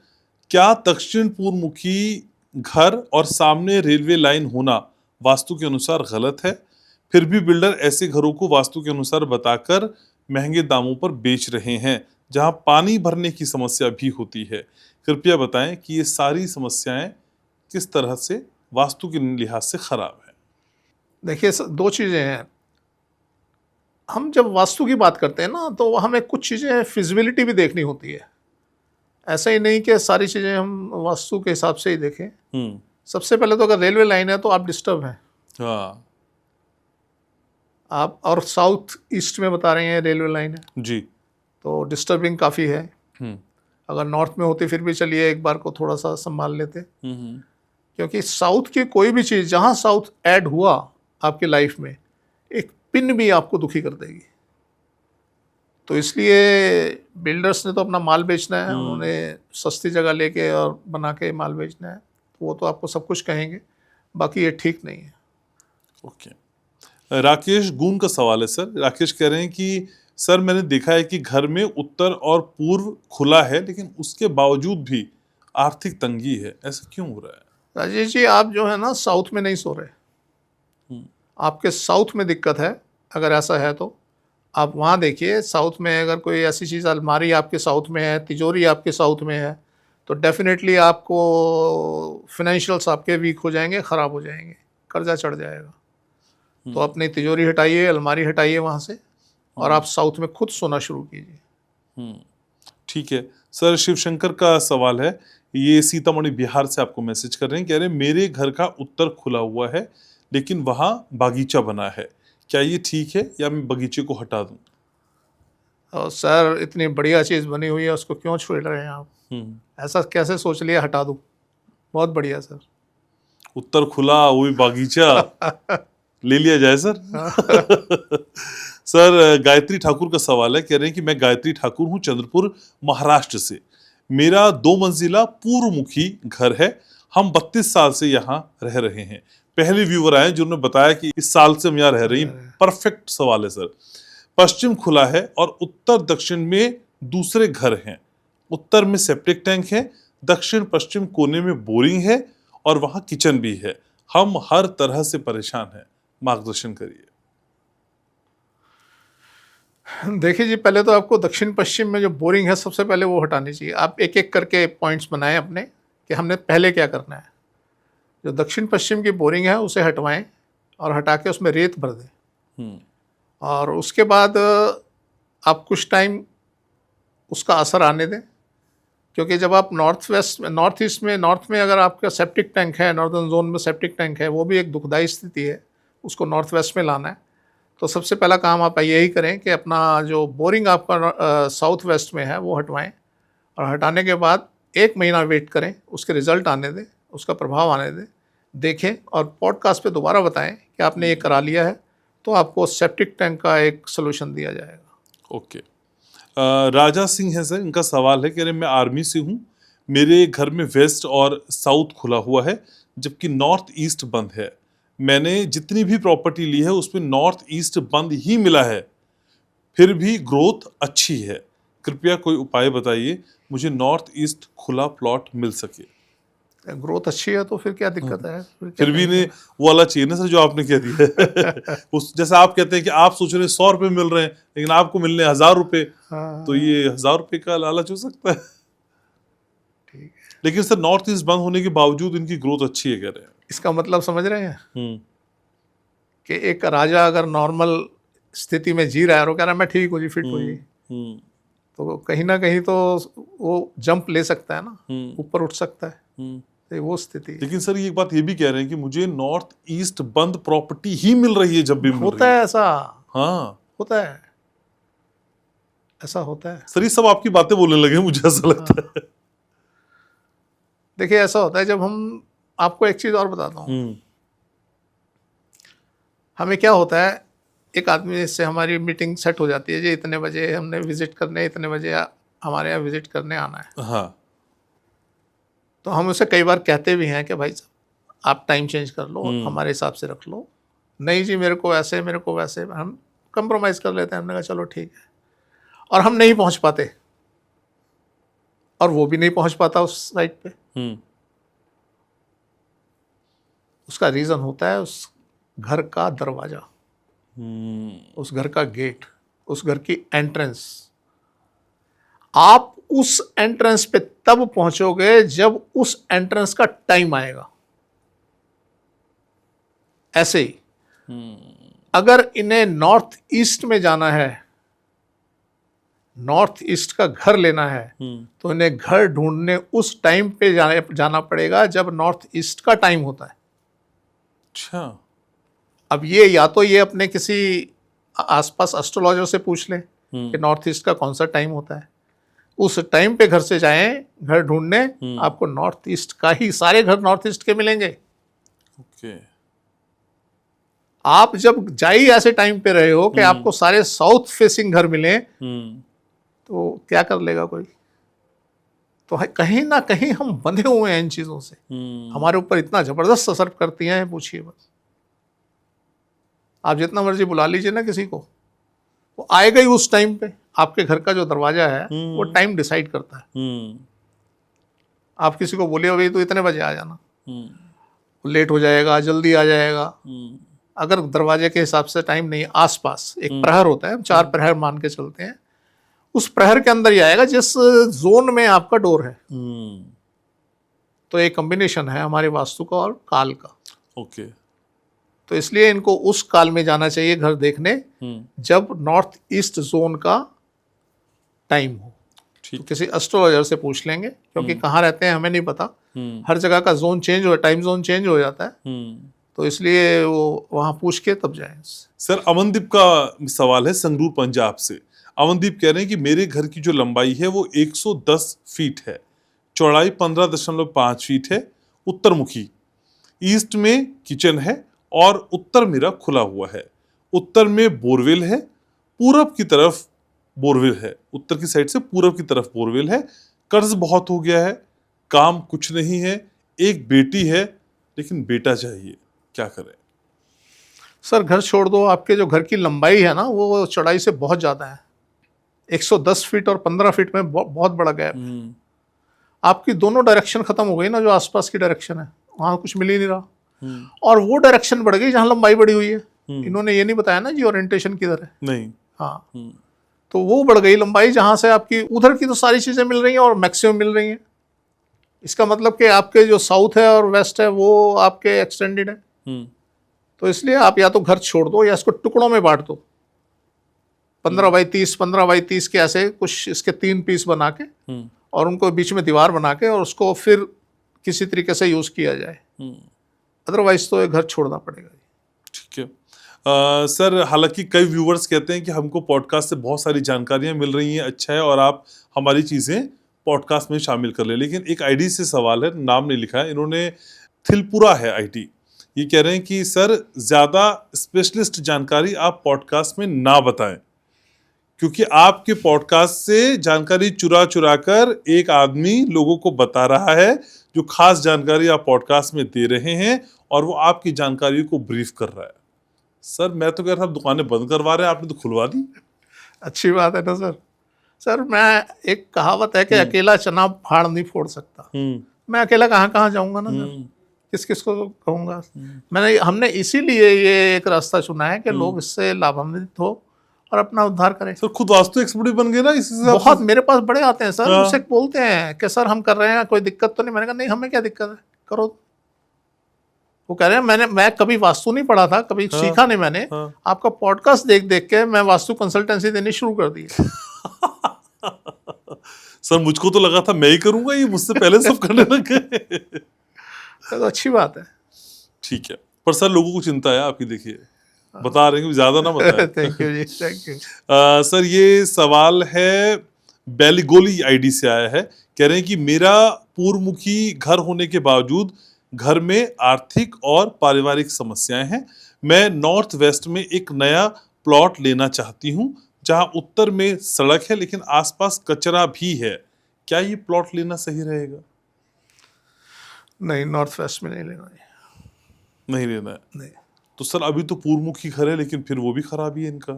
क्या दक्षिण पूर्व मुखी घर और सामने रेलवे लाइन होना वास्तु के अनुसार गलत है? फिर भी बिल्डर ऐसे घरों को वास्तु के अनुसार बताकर महंगे दामों पर बेच रहे हैं जहां पानी भरने की समस्या भी होती है। कृपया बताएं कि ये सारी समस्याएं किस तरह से वास्तु के लिहाज से खराब है। देखिए, 2 चीज़ें हैं। हम जब वास्तु की बात करते हैं ना, तो हमें कुछ चीज़ें फिजिबिलिटी भी देखनी होती है। ऐसा ही नहीं कि सारी चीज़ें हम वास्तु के हिसाब से ही देखें। सबसे पहले तो अगर रेलवे लाइन है तो आप डिस्टर्ब हैं। हाँ आप और साउथ ईस्ट में बता रहे हैं रेलवे लाइन है, जी। तो डिस्टर्बिंग काफ़ी है। हम्म अगर नॉर्थ में होती फिर भी चलिए, एक बार को थोड़ा सा संभाल लेते, हम्म क्योंकि साउथ की कोई भी चीज़ जहाँ साउथ ऐड हुआ आपकी लाइफ में, एक पिन भी आपको दुखी कर देगी। तो इसलिए बिल्डर्स ने तो अपना माल बेचना है, उन्होंने सस्ती जगह लेके और बना के माल बेचना है, तो वो तो आपको सब कुछ कहेंगे। बाकी ये ठीक नहीं है। ओके। राकेश गून का सवाल है सर। राकेश कह रहे हैं कि सर मैंने देखा है कि घर में उत्तर और पूर्व खुला है लेकिन उसके बावजूद भी आर्थिक तंगी है, ऐसा क्यों हो रहा है? राजेश जी, आप जो है ना साउथ में नहीं सो रहे। आपके साउथ में दिक्कत है। अगर ऐसा है तो आप वहाँ देखिए। साउथ में अगर कोई ऐसी चीज़, अलमारी आपके साउथ में है, तिजोरी आपके साउथ में है, तो डेफिनेटली आपको फिनेंशियल्स आपके वीक हो जाएंगे, ख़राब हो जाएंगे, कर्जा चढ़ जाएगा। तो अपनी तिजोरी हटाइए, अलमारी हटाइए वहाँ से, और आप साउथ में खुद सोना शुरू कीजिए। ठीक है सर। शिवशंकर का सवाल है, ये सीतामढ़ी बिहार से आपको मैसेज कर रहे हैं। कह रहे हैं मेरे घर का उत्तर खुला हुआ है लेकिन वहाँ बागीचा बना है, क्या ये ठीक है या मैं बगीचे को हटा दूं? और सर, इतनी बढ़िया चीज़ बनी हुई है, उसको क्यों छोड़ रहे हैं आप? ऐसा कैसे सोच लिया हटा दूं? बहुत बढ़िया सर। उत्तर खुला, वो भी बागीचा, ले लिया जाए सर। सर गायत्री ठाकुर का सवाल है। कह रहे हैं कि मैं गायत्री ठाकुर हूँ, चंद्रपुर महाराष्ट्र से। मेरा 2 मंजिला पूर्वमुखी घर है। हम 32 साल से यहाँ रह रहे हैं। पहले व्यूवर आए जिन्होंने बताया कि इस साल से हम यहाँ रह रही हैं। परफेक्ट सवाल है सर। पश्चिम खुला है और उत्तर दक्षिण में दूसरे घर हैं। उत्तर में सेप्टिक टैंक है, दक्षिण पश्चिम कोने में बोरिंग है और वहां किचन भी है। हम हर तरह से परेशान हैं, मार्गदर्शन करिए। देखिए जी, पहले तो आपको दक्षिण पश्चिम में जो बोरिंग है सबसे पहले वो हटानी चाहिए। आप एक एक करके पॉइंट्स बनाएं अपने कि हमने पहले क्या करना है। जो दक्षिण पश्चिम की बोरिंग है उसे हटवाएं और हटा के उसमें रेत भर दें। और उसके बाद आप कुछ टाइम उसका असर आने दें, क्योंकि जब आप नॉर्थ ईस्ट में, नॉर्थ में अगर आपका सेप्टिक टैंक है, नॉर्दर्न जोन में सेप्टिक टैंक है, वो भी एक दुखदाई स्थिति है, उसको नॉर्थ वेस्ट में लाना है। तो सबसे पहला काम आप यही करें कि अपना जो बोरिंग आपका साउथ वेस्ट में है वो हटवाएं, और हटाने के बाद 1 महीना वेट करें, उसके रिज़ल्ट आने दें, उसका प्रभाव आने दें, देखें और पॉडकास्ट पे दोबारा बताएं कि आपने ये करा लिया है, तो आपको सेप्टिक टैंक का एक सोल्यूशन दिया जाएगा। ओके। राजा सिंह है सर, इनका सवाल है। कह रहे मैं आर्मी से हूँ, मेरे घर में वेस्ट और साउथ खुला हुआ है जबकि नॉर्थ ईस्ट बंद है। मैंने जितनी भी प्रॉपर्टी ली है उसमें नॉर्थ ईस्ट बंद ही मिला है, फिर भी ग्रोथ अच्छी है। कृपया कोई उपाय बताइए, मुझे नॉर्थ ईस्ट खुला प्लॉट मिल सके। ग्रोथ अच्छी है तो फिर क्या दिक्कत है? फिर भी नहीं, वो वाला चाहिए ना सर जो आपने कह दिया है। उस जैसे आप कहते हैं कि आप सोच रहे हैं 100 रुपए मिल रहे हैं लेकिन आपको मिलने 1000 रुपए, हाँ, तो ये 1000 रुपए का लालच हो सकता है। ठीक है। लेकिन सर नॉर्थ ईस्ट बंद होने के बावजूद इनकी ग्रोथ अच्छी है कह रहे हैं। इसका मतलब समझ रहे हैं हम्म कि एक राजा अगर नॉर्मल स्थिति में जी रहा है और वो कह रहा है मैं ठीक हूँ जी, फिट हूँ जी, हम्म तो कहीं ना कहीं तो वो जंप ले सकता है ना, हम्म ऊपर उठ सकता है। हम्म। तो वो स्थिति लेकिन सर ये एक बात ये भी कह रहे हैं कि मुझे नॉर्थ ईस्ट बंद प्रॉपर्टी ही मिल रही है जब भी मिल होता रही है। है ऐसा, हाँ होता है, ऐसा होता है। सर ये सब आपकी बातें बोलने लगे मुझे ऐसा लगता है। देखिए ऐसा होता है जब हम, आपको एक चीज और बताता हूँ, हमें क्या होता है, एक आदमी से हमारी मीटिंग सेट हो जाती है जी, इतने बजे हमने विजिट करने, इतने बजे हमारे यहाँ विजिट करने आना है। हाँ तो हम उसे कई बार कहते भी हैं कि भाई साहब आप टाइम चेंज कर लो, हमारे हिसाब से रख लो। नहीं जी मेरे को ऐसे, मेरे को वैसे, हम कंप्रोमाइज कर लेते हैं। हमने कहा चलो ठीक है, और हम नहीं पहुंच पाते और वो भी नहीं पहुंच पाता उस साइट पे। उसका रीज़न होता है उस घर का दरवाज़ा, उस घर का गेट, उस घर की एंट्रेंस। आप उस एंट्रेंस पे तब पहुंचोगे जब उस एंट्रेंस का टाइम आएगा। ऐसे ही अगर इन्हें नॉर्थ ईस्ट में जाना है, नॉर्थ ईस्ट का घर लेना है, तो इन्हें घर ढूंढने उस टाइम पे जाना पड़ेगा जब नॉर्थ ईस्ट का टाइम होता है। अच्छा। अब ये तो ये अपने किसी आसपास एस्ट्रोलॉजर से पूछ लें कि नॉर्थ ईस्ट का कौन सा टाइम होता है, उस टाइम पे घर से जाएं घर ढूंढने, आपको नॉर्थ ईस्ट का ही, सारे घर नॉर्थ ईस्ट के मिलेंगे। ओके। आप जब जा ही ऐसे टाइम पे रहे हो कि आपको सारे साउथ फेसिंग घर मिले, तो क्या कर लेगा कोई? तो कहीं ना कहीं हम बंधे हुए हैं इन चीजों से, हमारे ऊपर इतना जबरदस्त असर करती हैं, पूछिए बस। आप जितना मर्जी बुला लीजिए ना किसी को, वो आएगा ही उस टाइम पे। आपके घर का जो दरवाजा है वो टाइम डिसाइड करता है। आप किसी को बोलिए भाई तो इतने बजे आ जाना, लेट हो जाएगा, जल्दी आ जाएगा। अगर दरवाजे के हिसाब से टाइम नहीं, आसपास एक प्रहर होता है, 4 प्रहर मान के चलते हैं, उस प्रहर के अंदर ही आएगा जिस जोन में आपका डोर है। तो एक कॉम्बिनेशन है हमारे वास्तु का और काल का। ओके। तो इसलिए इनको उस काल में जाना चाहिए घर देखने जब नॉर्थ ईस्ट जोन का टाइम हो। तो किसी एस्ट्रोलॉजर से पूछ लेंगे, क्योंकि कहाँ रहते हैं हमें नहीं पता, हर जगह का जोन चेंज हो, टाइम जोन चेंज हो जाता है, तो इसलिए वो वहाँ पूछ के तब जाएं। सर अमनदीप का सवाल है संगरूर पंजाब से। अमनदीप कह रहे हैं कि मेरे घर की जो लंबाई है वो 110 फीट है, चौड़ाई 15.5 फीट है, उत्तरमुखी, ईस्ट में किचन है और उत्तर मेरा खुला हुआ है। उत्तर में बोरवेल है, पूरब की तरफ बोरवेल है, उत्तर की साइड से पूरब की तरफ बोरवेल है। कर्ज बहुत हो गया है, काम कुछ नहीं है, एक बेटी है लेकिन बेटा चाहिए, क्या करें? सर घर छोड़ दो, आपके जो घर की लंबाई है ना वो चौड़ाई से बहुत ज़्यादा है। 110 फीट और 15 फीट में बहुत बड़ा गैप है। आपकी दोनों डायरेक्शन खत्म हो गई ना, जो आसपास की डायरेक्शन है वहाँ कुछ मिल ही नहीं रहा, और वो डायरेक्शन बढ़ गई जहाँ लंबाई बढ़ी हुई है। इन्होंने ये नहीं बताया ना जी ओरिएंटेशन किधर है। नहीं। हाँ, तो वो बढ़ गई लंबाई जहाँ से आपकी उधर की तो सारी चीज़ें मिल रही हैं और मैक्सिमम मिल रही हैं। इसका मतलब कि आपके जो साउथ है और वेस्ट है वो आपके एक्सटेंडेड है। तो इसलिए आप या तो घर छोड़ दो या इसको टुकड़ों में बांट दो, 15 बाई 30, 15 बाई 30 के ऐसे कुछ इसके 3 पीस बना के, और उनको बीच में दीवार बना के, और उसको फिर किसी तरीके से यूज़ किया जाए। अदरवाइज तो ये घर छोड़ना पड़ेगा। ठीक है। सर हालांकि कई व्यूवर्स कहते हैं कि हमको पॉडकास्ट से बहुत सारी जानकारियां मिल रही हैं, अच्छा है, और आप हमारी चीज़ें पॉडकास्ट में शामिल कर लें, लेकिन एक आईडी से सवाल है, नाम नहीं लिखा है इन्होंने, थिलपुरा है आईडी। ये कह रहे हैं कि सर ज़्यादा स्पेशलिस्ट जानकारी आप पॉडकास्ट में ना बताएं, क्योंकि आपके पॉडकास्ट से जानकारी चुरा चुरा कर एक आदमी लोगों को बता रहा है, जो खास जानकारी आप पॉडकास्ट में दे रहे हैं और वो आपकी जानकारी को ब्रीफ कर रहा है। सर मैं तो कह रहा था दुकानें बंद करवा रहे हैं, आपने तो खुलवा दी। अच्छी बात है ना सर। सर मैं, एक कहावत है कि अकेला चना फाड़ नहीं फोड़ सकता। मैं अकेला कहाँ कहाँ जाऊंगा ना सर, किस किस को कहूँगा। हमने इसीलिए ये एक रास्ता चुना है कि लोग इससे लाभान्वित हो और अपना उद्धार करें। सर खुद वास्तु एक्सपर्ट भी बन गए ना इसी हिसाब बहुत से? मेरे पास बड़े आते हैं सर, हाँ। मुझसे बोलते हैं कि सर हम कर रहे हैं, कोई दिक्कत तो नहीं। मैंने कहा नहीं, हमें क्या दिक्कत है, करो। वो कह रहे हैं मैं कभी वास्तु नहीं पढ़ा था, कभी सीखा नहीं मैंने, आपका पॉडकास्ट देख देख के मैं वास्तु कंसल्टेंसी देनी शुरू कर दी। सर मुझको तो लगा था मैं ही करूंगा, ये मुझसे पहले सब करने लग गए। तो अच्छी बात है। ठीक है, पर सर लोगों को चिंता है आपकी, देखिए बता रहे हैं कि ज्यादा ना बताएं। थैंक यू जी, थैंक यू। सर ये सवाल है बेलिगोली आईडी से आया है, कह रहे हैं कि मेरा पूर्वमुखी घर होने के बावजूद घर में आर्थिक और पारिवारिक समस्याएं हैं। मैं नॉर्थ वेस्ट में एक नया प्लॉट लेना चाहती हूं जहां उत्तर में सड़क है लेकिन आसपास कचरा भी है। क्या ये प्लॉट लेना सही रहेगा? नहीं, नॉर्थ वेस्ट में नहीं लेना है। नहीं लेना है? नहीं। तो सर अभी तो पूर्वमुखी घर है लेकिन फिर वो भी खराब ही है इनका।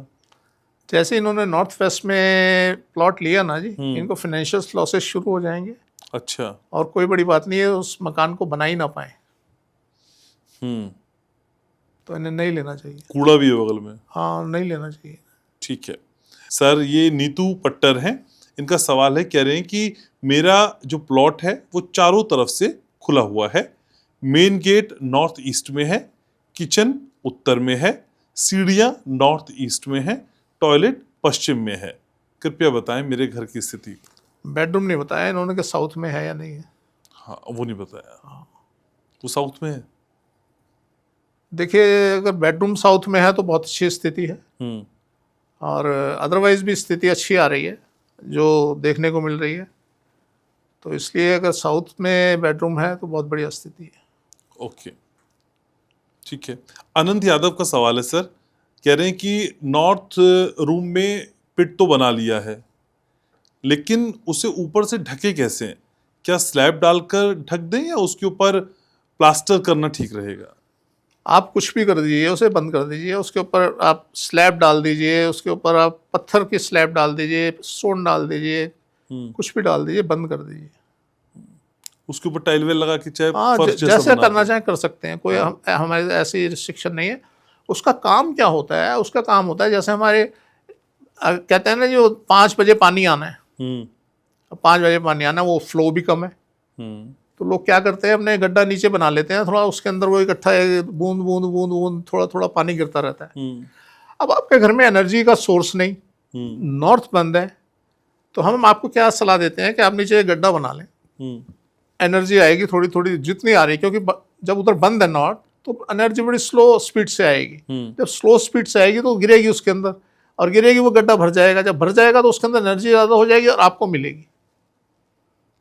जैसे इन्होंने नॉर्थ वेस्ट में प्लॉट लिया ना जी, इनको फाइनेंशियल लॉसेस शुरू हो जाएंगे। अच्छा। और कोई बड़ी बात नहीं है, उस मकान को बना ही ना पाए, तो इन्हें नहीं लेना चाहिए। कूड़ा भी है बगल में। हाँ, नहीं लेना चाहिए। ठीक है सर, ये नीतू पट्टर हैं, इनका सवाल है, कह रहे हैं कि मेरा जो प्लॉट है वो चारों तरफ से खुला हुआ है। मेन गेट नॉर्थ ईस्ट में है, किचन उत्तर में है, सीढ़ियां नॉर्थ ईस्ट में है, टॉयलेट पश्चिम में है। कृपया बताएं मेरे घर की स्थिति। बेडरूम नहीं बताया इन्होंने कि साउथ में है या नहीं है। हाँ वो नहीं बताया। वो साउथ में है। देखिए, अगर बेडरूम साउथ में है तो बहुत अच्छी स्थिति है, और अदरवाइज भी स्थिति अच्छी आ रही है जो देखने को मिल रही है। तो इसलिए अगर साउथ में बेडरूम है तो बहुत बढ़िया स्थिति है। ओके, ठीक है। अनंत यादव का सवाल है सर, कह रहे हैं कि नॉर्थ रूम में पिट तो बना लिया है लेकिन उसे ऊपर से ढके कैसे? क्या स्लैब डालकर ढक दें या उसके ऊपर प्लास्टर करना ठीक रहेगा? आप कुछ भी कर दीजिए, उसे बंद कर दीजिए, उसके ऊपर आप स्लैब डाल दीजिए, उसके ऊपर आप पत्थर की स्लैब डाल दीजिए, स्टोन डाल दीजिए, कुछ भी डाल दीजिए, बंद कर दीजिए। उसके ऊपर टाइल वेल लगा के चाहे हाँ, फर्श जैसा जैसे बना करना दें। चाहें कर सकते हैं, कोई हमारे ऐसी रिस्ट्रिक्शन नहीं है। उसका काम क्या होता है? उसका काम होता है जैसे हमारे कहते हैं ना, जो 5 बजे पानी आना है, 5 बजे पानी आना, वो फ्लो भी कम है, तो लोग क्या करते हैं, अपने गड्ढा नीचे बना लेते हैं थोड़ा, उसके अंदर वो इकट्ठा बूंद बूंद बूंद बूंद थोड़ा थोड़ा पानी गिरता रहता है। अब आपके घर में एनर्जी का सोर्स नहीं, नॉर्थ बंद है, तो हम आपको क्या सलाह देते हैं कि आप नीचे गड्ढा बना लें। एनर्जी आएगी थोड़ी थोड़ी जितनी आ रही है, क्योंकि जब उधर बंद है नॉर्थ तो एनर्जी बड़ी स्लो स्पीड से आएगी। जब स्लो स्पीड से आएगी तो गिरेगी उसके अंदर, और गिरेगी, वो गड्ढा भर जाएगा। जब भर जाएगा तो उसके अंदर एनर्जी ज़्यादा हो जाएगी और आपको मिलेगी।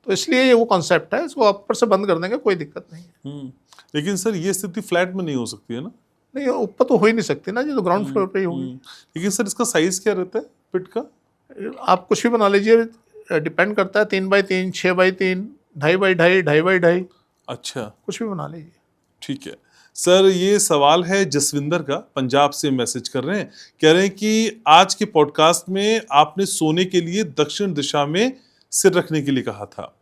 तो इसलिए ये वो कॉन्सेप्ट है, इसको आप ऊपर से बंद कर देंगे, कोई दिक्कत नहीं है। लेकिन सर ये स्थिति फ्लैट में नहीं हो सकती है ना? नहीं, ऊपर तो हो ही नहीं सकती ना जी, तो ग्राउंड फ्लोर पे ही होगी। लेकिन सर इसका साइज क्या रहता है पिट का? आप कुछ भी बना लीजिए, डिपेंड करता है, 3x3, 6x3, 2.5x2, 2.5x2। अच्छा, कुछ भी बना लीजिए। ठीक है सर। ये सवाल है जसविंदर का, पंजाब से मैसेज कर रहे हैं, कह रहे हैं कि आज के पॉडकास्ट में आपने सोने के लिए दक्षिण दिशा में सिर रखने के लिए कहा था,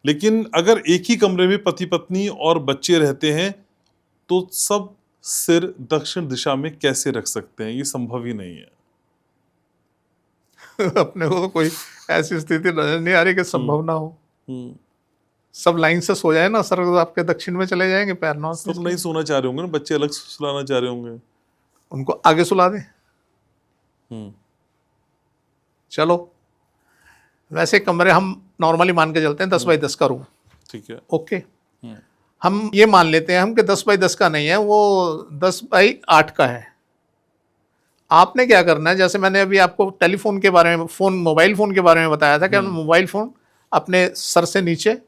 लेकिन अगर एक ही कमरे में पति पत्नी और बच्चे रहते हैं तो सब सिर दक्षिण दिशा में कैसे रख सकते हैं? ये संभव ही नहीं है। अपने को तो कोई ऐसी स्थिति नजर नहीं आ रही कि संभव ना हो। सब लाइन से सो जाए ना, सर आपके दक्षिण में चले जाएंगे, पैर नॉर्थ। सब नहीं सोना चाह रहे होंगे ना, बच्चे अलग सुलाना चाह रहे होंगे, उनको आगे सुला दें। चलो, वैसे कमरे हम नॉर्मली मान के चलते हैं 10x10 का रूम, ठीक है, ओके। हम ये मान लेते हैं हम कि 10x10 का नहीं है, वो 10x8 का है। आपने क्या करना है, जैसे मैंने अभी आपको टेलीफोन के बारे में, मोबाइल फ़ोन के बारे में बताया था कि मोबाइल फ़ोन अपने सर से नीचे,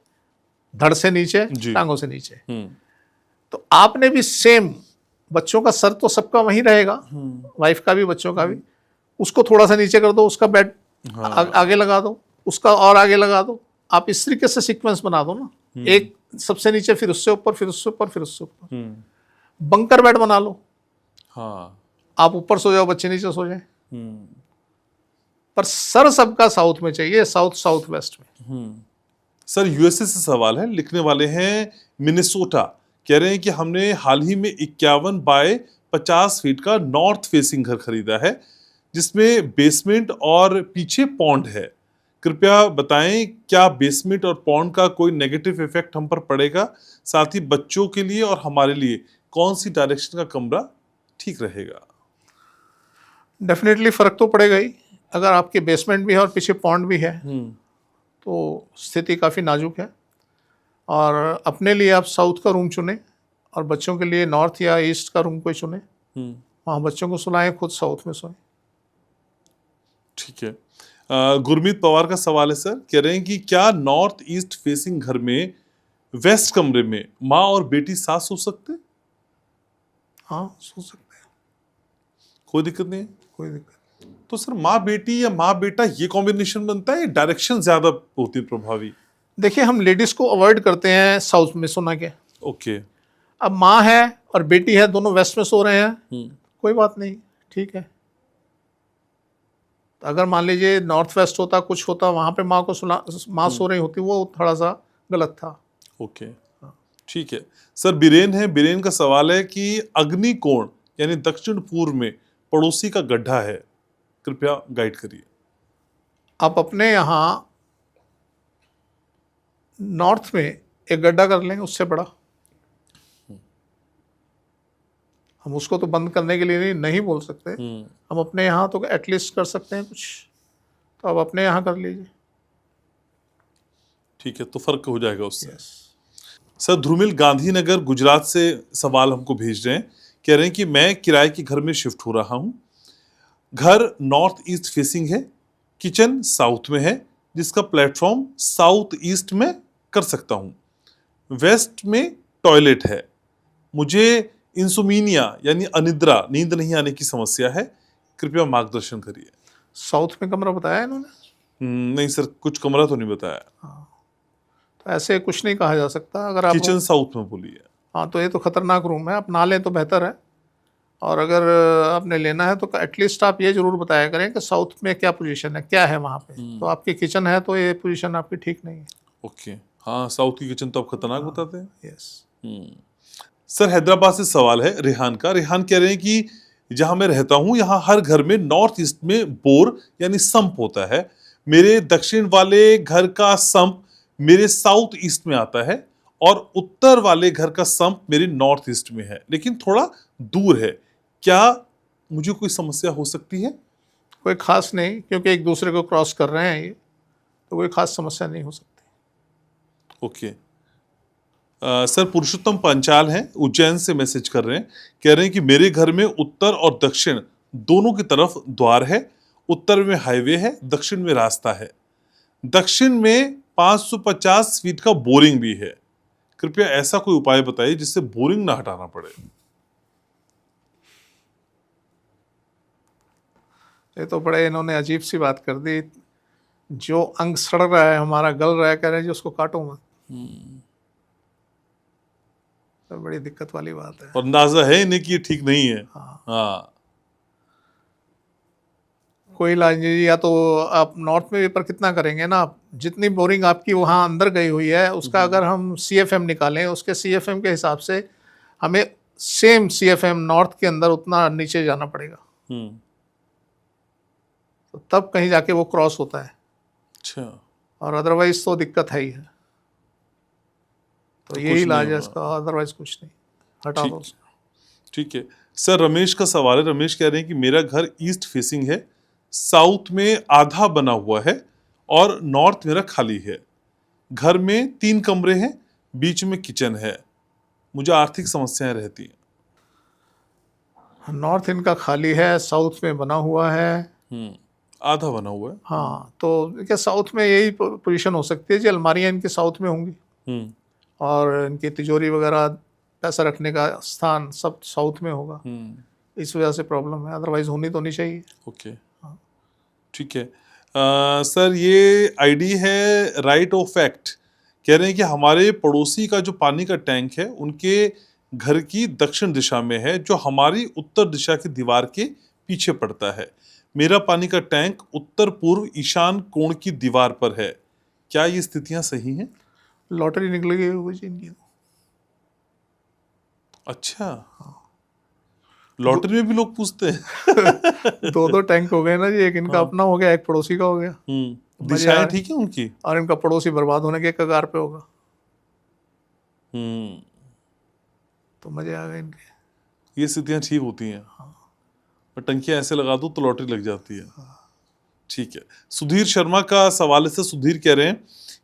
धड़ से नीचे, टांगों से नीचे, तो आपने भी सेम, बच्चों का सर तो सबका वहीं रहेगा, वाइफ का भी, बच्चों का भी, उसको थोड़ा सा नीचे कर दो, उसका बेड हाँ। आगे लगा दो, उसका और आगे लगा दो। आप इस तरीके से सीक्वेंस बना दो ना, एक सबसे नीचे, फिर उससे ऊपर, फिर उससे ऊपर, फिर उससे ऊपर। बंकर बेड बना लो, हाँ। आप ऊपर सो जाओ, बच्चे नीचे सो जाए। पर सर सबका साउथ में चाहिए, साउथ साउथ वेस्ट में। सर यूएसए से सवाल है, लिखने वाले हैं मिनेसोटा, कह रहे हैं कि हमने हाल ही में 51 बाय 50 फीट का नॉर्थ फेसिंग घर खरीदा है, जिसमें बेसमेंट और पीछे पॉन्ड है। कृपया बताएं क्या बेसमेंट और पॉन्ड का कोई नेगेटिव इफेक्ट हम पर पड़ेगा? साथ ही बच्चों के लिए और हमारे लिए कौन सी डायरेक्शन का कमरा ठीक रहेगा? डेफिनेटली फर्क तो पड़ेगा ही। अगर आपके बेसमेंट भी है और पीछे पॉन्ड भी है तो स्थिति काफ़ी नाजुक है। और अपने लिए आप साउथ का रूम चुनें और बच्चों के लिए नॉर्थ या ईस्ट का रूम कोई चुनें, वहाँ बच्चों को सुलाएं, खुद साउथ में सोएं। ठीक है। गुरमीत पवार का सवाल है सर, कह रहे हैं कि क्या नॉर्थ ईस्ट फेसिंग घर में वेस्ट कमरे में माँ और बेटी साथ सो सकते हैं? हाँ, सो सकते हैं, कोई दिक्कत नहीं है? कोई दिक्कत। तो सर माँ बेटी या माँ बेटा ये कॉम्बिनेशन बनता है, डायरेक्शन ज्यादा होती है प्रभावी? देखिए, हम लेडीज को अवॉइड करते हैं साउथ में सोना के। ओके। अब माँ है और बेटी है, दोनों वेस्ट में सो रहे हैं, कोई बात नहीं, ठीक है। तो अगर मान लीजिए नॉर्थ वेस्ट होता, कुछ होता, वहां पे माँ सो रही होती, वो थोड़ा सा गलत था। ओके, ठीक है। सर बीरेन है, बीरेन का सवाल है कि अग्निकोण यानी दक्षिण पूर्व में पड़ोसी का गड्ढा है, कृपया गाइड करिए। आप अपने यहाँ नॉर्थ में एक गड्ढा कर लें, उससे बड़ा। हम उसको तो बंद करने के लिए नहीं बोल सकते, हम अपने यहाँ तो एटलीस्ट कर सकते हैं कुछ, तो आप अपने यहाँ कर लीजिए। ठीक है, तो फर्क हो जाएगा उससे। सर ध्रुमिल गांधीनगर गुजरात से सवाल हमको भेज रहे हैं, कह रहे हैं कि मैं किराए के घर में शिफ्ट हो रहा हूँ। घर नॉर्थ ईस्ट फेसिंग है, किचन साउथ में है, जिसका प्लेटफॉर्म साउथ ईस्ट में कर सकता हूँ। वेस्ट में टॉयलेट है। मुझे इंसोमिनिया यानी अनिद्रा, नींद नहीं आने की समस्या है, कृपया मार्गदर्शन करिए। साउथ में कमरा बताया इन्होंने? नहीं सर, कुछ कमरा तो नहीं बताया। तो ऐसे कुछ नहीं कहा जा सकता। अगर आप किचन साउथ में बोलिए। हाँ, तो ये तो खतरनाक रूम है, आप ना लें तो बेहतर है। और अगर आपने लेना है तो एटलीस्ट आप ये जरूर बताया करें कि साउथ में क्या पोजीशन है, क्या है वहाँ पे। तो आपकी किचन है तो ये पोजीशन आपकी ठीक नहीं है। ओके, हाँ, साउथ की किचन तो आप खतरनाक बताते हैं। यस। सर हैदराबाद से सवाल है रेहान का। रेहान कह रहे हैं कि जहां मैं रहता हूं, यहाँ हर घर में नॉर्थ ईस्ट में बोर यानी संप होता है। मेरे दक्षिण वाले घर का संप मेरे साउथ ईस्ट में आता है और उत्तर वाले घर का संप मेरे नॉर्थ ईस्ट में है, लेकिन थोड़ा दूर है। क्या मुझे कोई समस्या हो सकती है? कोई खास नहीं, क्योंकि एक दूसरे को क्रॉस कर रहे हैं ये, तो कोई खास समस्या नहीं हो सकती। ओके। सर पुरुषोत्तम पंचाल हैं, उज्जैन से मैसेज कर रहे हैं, कह रहे हैं कि मेरे घर में उत्तर और दक्षिण दोनों की तरफ द्वार है। उत्तर में हाईवे है, दक्षिण में रास्ता है। दक्षिण में 550 फीट का बोरिंग भी है। कृपया ऐसा कोई उपाय बताइए जिससे बोरिंग ना हटाना पड़े। ये तो बड़े इन्होंने अजीब सी बात कर दी। जो अंग सड़ रहा है हमारा, गल रहा है, कह रहे हैं जी उसको काटो मत। तो बड़ी दिक्कत वाली बात है। और अंदाजा है इन्हें कि ये ठीक नहीं है। हाँ। कोई इलाज नहीं। या तो आप नॉर्थ में भी पर कितना करेंगे ना, आप जितनी बोरिंग आपकी वहाँ अंदर गई हुई है उसका अगर हम CFM निकालें, उसके CFM के हिसाब से हमें सेम CFM नॉर्थ के अंदर उतना नीचे जाना पड़ेगा, तो तब कहीं जाके वो क्रॉस होता है। अच्छा। और अदरवाइज तो दिक्कत है ही है। तो यही इलाज है इसका, अदरवाइज कुछ नहीं, हटा दो। ठीक है। सर रमेश का सवाल है। रमेश कह रहे हैं कि मेरा घर ईस्ट फेसिंग है, साउथ में आधा बना हुआ है और नॉर्थ मेरा खाली है। घर में 3 कमरे हैं, बीच में किचन है। मुझे आर्थिक समस्याएं रहती हैं। नॉर्थ इनका खाली है, साउथ में बना हुआ है। आधा बना हुआ है। हाँ, तो क्या साउथ में यही पोजीशन हो सकती है जी, अलमारियाँ इनकी साउथ में होंगी और इनकी तिजोरी वगैरह, पैसा रखने का स्थान सब साउथ में होगा। इस वजह से प्रॉब्लम है, अदरवाइज होनी तो नहीं चाहिए। ओके। ठीक है। सर ये आईडी है राइट ऑफ फैक्ट, कह रहे हैं कि हमारे पड़ोसी का जो पानी का टैंक है उनके घर की दक्षिण दिशा में है, जो हमारी उत्तर दिशा की दीवार के पीछे पड़ता है। मेरा पानी का टैंक उत्तर पूर्व ईशान कोण की दीवार पर है। क्या ये स्थितियां सही हैं? लॉटरी निकल गई होगी जी इनकी। अच्छा, लॉटरी में भी लोग पूछते हैं। दो दो टैंक हो गए ना जी, एक इनका अपना हो गया, एक पड़ोसी का हो गया। मजे आ दिशाएं रहे। ठीक है उनकी। और इनका पड़ोसी बर्बाद होने के कगार पे होगा, तो मजे आ गए इनके। ये स्थितियां ठीक होती हैं। और टंकियां ऐसे लगा दो तो लॉटरी लग जाती है। ठीक है। सुधीर शर्मा का सवाल है, से सुधीर कह रहे हैं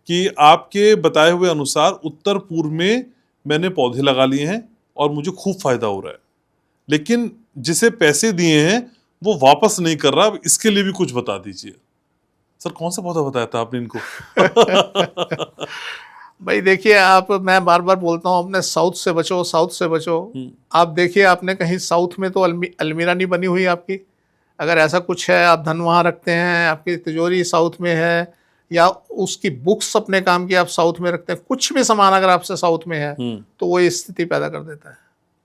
कि आपके बताए हुए अनुसार उत्तर पूर्व में मैंने पौधे लगा लिए हैं और मुझे खूब फायदा हो रहा है, लेकिन जिसे पैसे दिए हैं वो वापस नहीं कर रहा। अब इसके लिए भी कुछ बता दीजिए। सर कौन सा पौधा बताया था आपने इनको? भाई देखिए आप, मैं बार बार बोलता हूँ अपने साउथ से बचो, साउथ से बचो। आप देखिए, आपने कहीं साउथ में तो अलमीरा नहीं बनी हुई आपकी। अगर ऐसा कुछ है, आप धन वहाँ रखते हैं, आपकी तिजोरी साउथ में है, या उसकी बुक्स अपने काम की आप साउथ में रखते हैं, कुछ भी सामान अगर आपसे साउथ में है तो वो ये स्थिति पैदा कर देता है।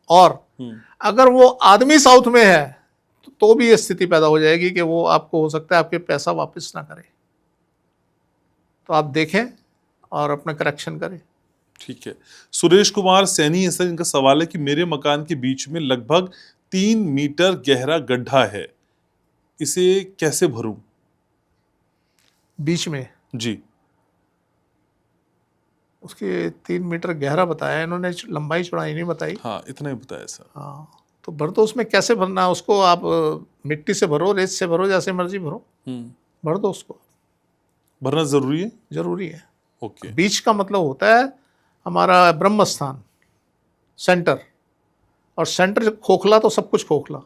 और अगर वो आदमी साउथ में है तो भी ये स्थिति पैदा हो जाएगी कि वो आपको, हो सकता है आपके पैसा वापस ना करे। तो आप देखें और अपना करेक्शन करें। ठीक है। सुरेश कुमार सैनी है सर, इनका सवाल है कि मेरे मकान के बीच में लगभग 3 मीटर गहरा गड्ढा है, इसे कैसे भरूं? बीच में जी। उसके 3 मीटर गहरा बताया इन्होंने, लंबाई चौड़ाई नहीं बताई। हाँ, इतना ही बताया सर। हाँ, तो भर दो। उसमें कैसे भरना है उसको? आप मिट्टी से भरो, रेत से भरो, जैसे मर्जी भरो, भर दो उसको। भरना जरूरी है? जरूरी है। ओके। बीच का मतलब होता है हमारा ब्रह्म स्थान, सेंटर। और सेंटर खोखला तो सब कुछ खोखला।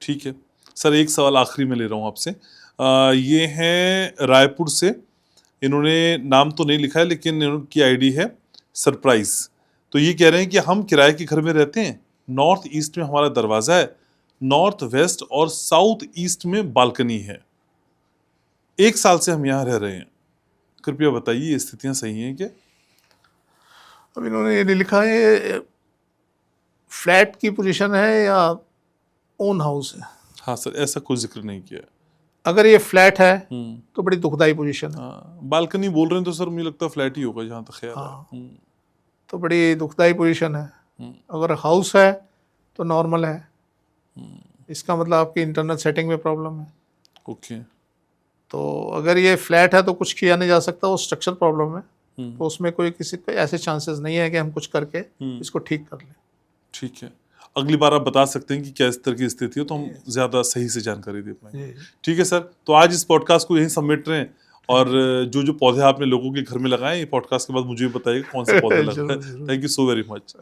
ठीक है सर, एक सवाल आखिरी में ले रहा हूं आपसे। ये हैं रायपुर से, इन्होंने नाम तो नहीं लिखा है लेकिन इनकी आईडी है सरप्राइज। तो ये कह रहे हैं कि हम किराए के घर में रहते हैं, नॉर्थ ईस्ट में हमारा दरवाजा है, नॉर्थ वेस्ट और साउथ ईस्ट में बालकनी है। 1 साल से हम यहाँ रह रहे हैं, कृपया बताइए ये स्थितियां सही हैं क्या? अब इन्होंने ये नहीं लिखा है फ्लैट की पोजीशन है या ओन हाउस है। हाँ सर, ऐसा कोई जिक्र नहीं किया। अगर ये फ्लैट है तो बड़ी दुखदाई पोजीशन है। बालकनी बोल रहे हैं तो सर मुझे लगता है फ्लैट ही होगा जहाँ तक ख्याल है। तो बड़ी दुखदाई पोजीशन है। अगर हाउस है तो नॉर्मल है। इसका मतलब आपकी इंटरनल सेटिंग में प्रॉब्लम है। ओके। तो अगर ये फ्लैट है तो कुछ किया नहीं जा सकता, वो स्ट्रक्चर प्रॉब्लम है। तो उसमें कोई किसी को ऐसे चांसेस नहीं है कि हम कुछ करके इसको ठीक कर लें। ठीक है। अगली बार आप बता सकते हैं कि क्या इस तरह की स्थिति हो तो हम ज़्यादा सही से जानकारी दे पाएंगे। ठीक है सर, तो आज इस पॉडकास्ट को यहीं समेट रहे हैं। और जो जो पौधे आपने लोगों के घर में लगाए, ये पॉडकास्ट के बाद मुझे भी बताइएगा कौन से पौधे लगाए। Thank you so very much.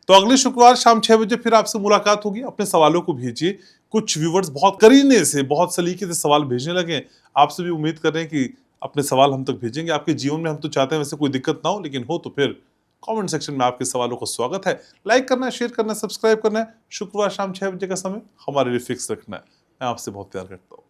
तो अगले शुक्रवार शाम 6 बजे फिर आपसे मुलाकात होगी। अपने सवालों को भेजिए। कुछ व्यूवर्स बहुत करीने से, बहुत सलीके से सवाल भेजने लगे। आपसे भी उम्मीद कर रहे हैं कि अपने सवाल हम तक भेजेंगे। आपके जीवन में हम तो चाहते हैं वैसे कोई दिक्कत ना हो, लेकिन हो तो फिर कमेंट सेक्शन में आपके सवालों का स्वागत है। लाइक करना, शेयर करना, सब्सक्राइब करना है। शुक्रवार शाम 6 बजे का समय हमारे लिए फिक्स रखना है। मैं आपसे बहुत प्यार करता हूँ।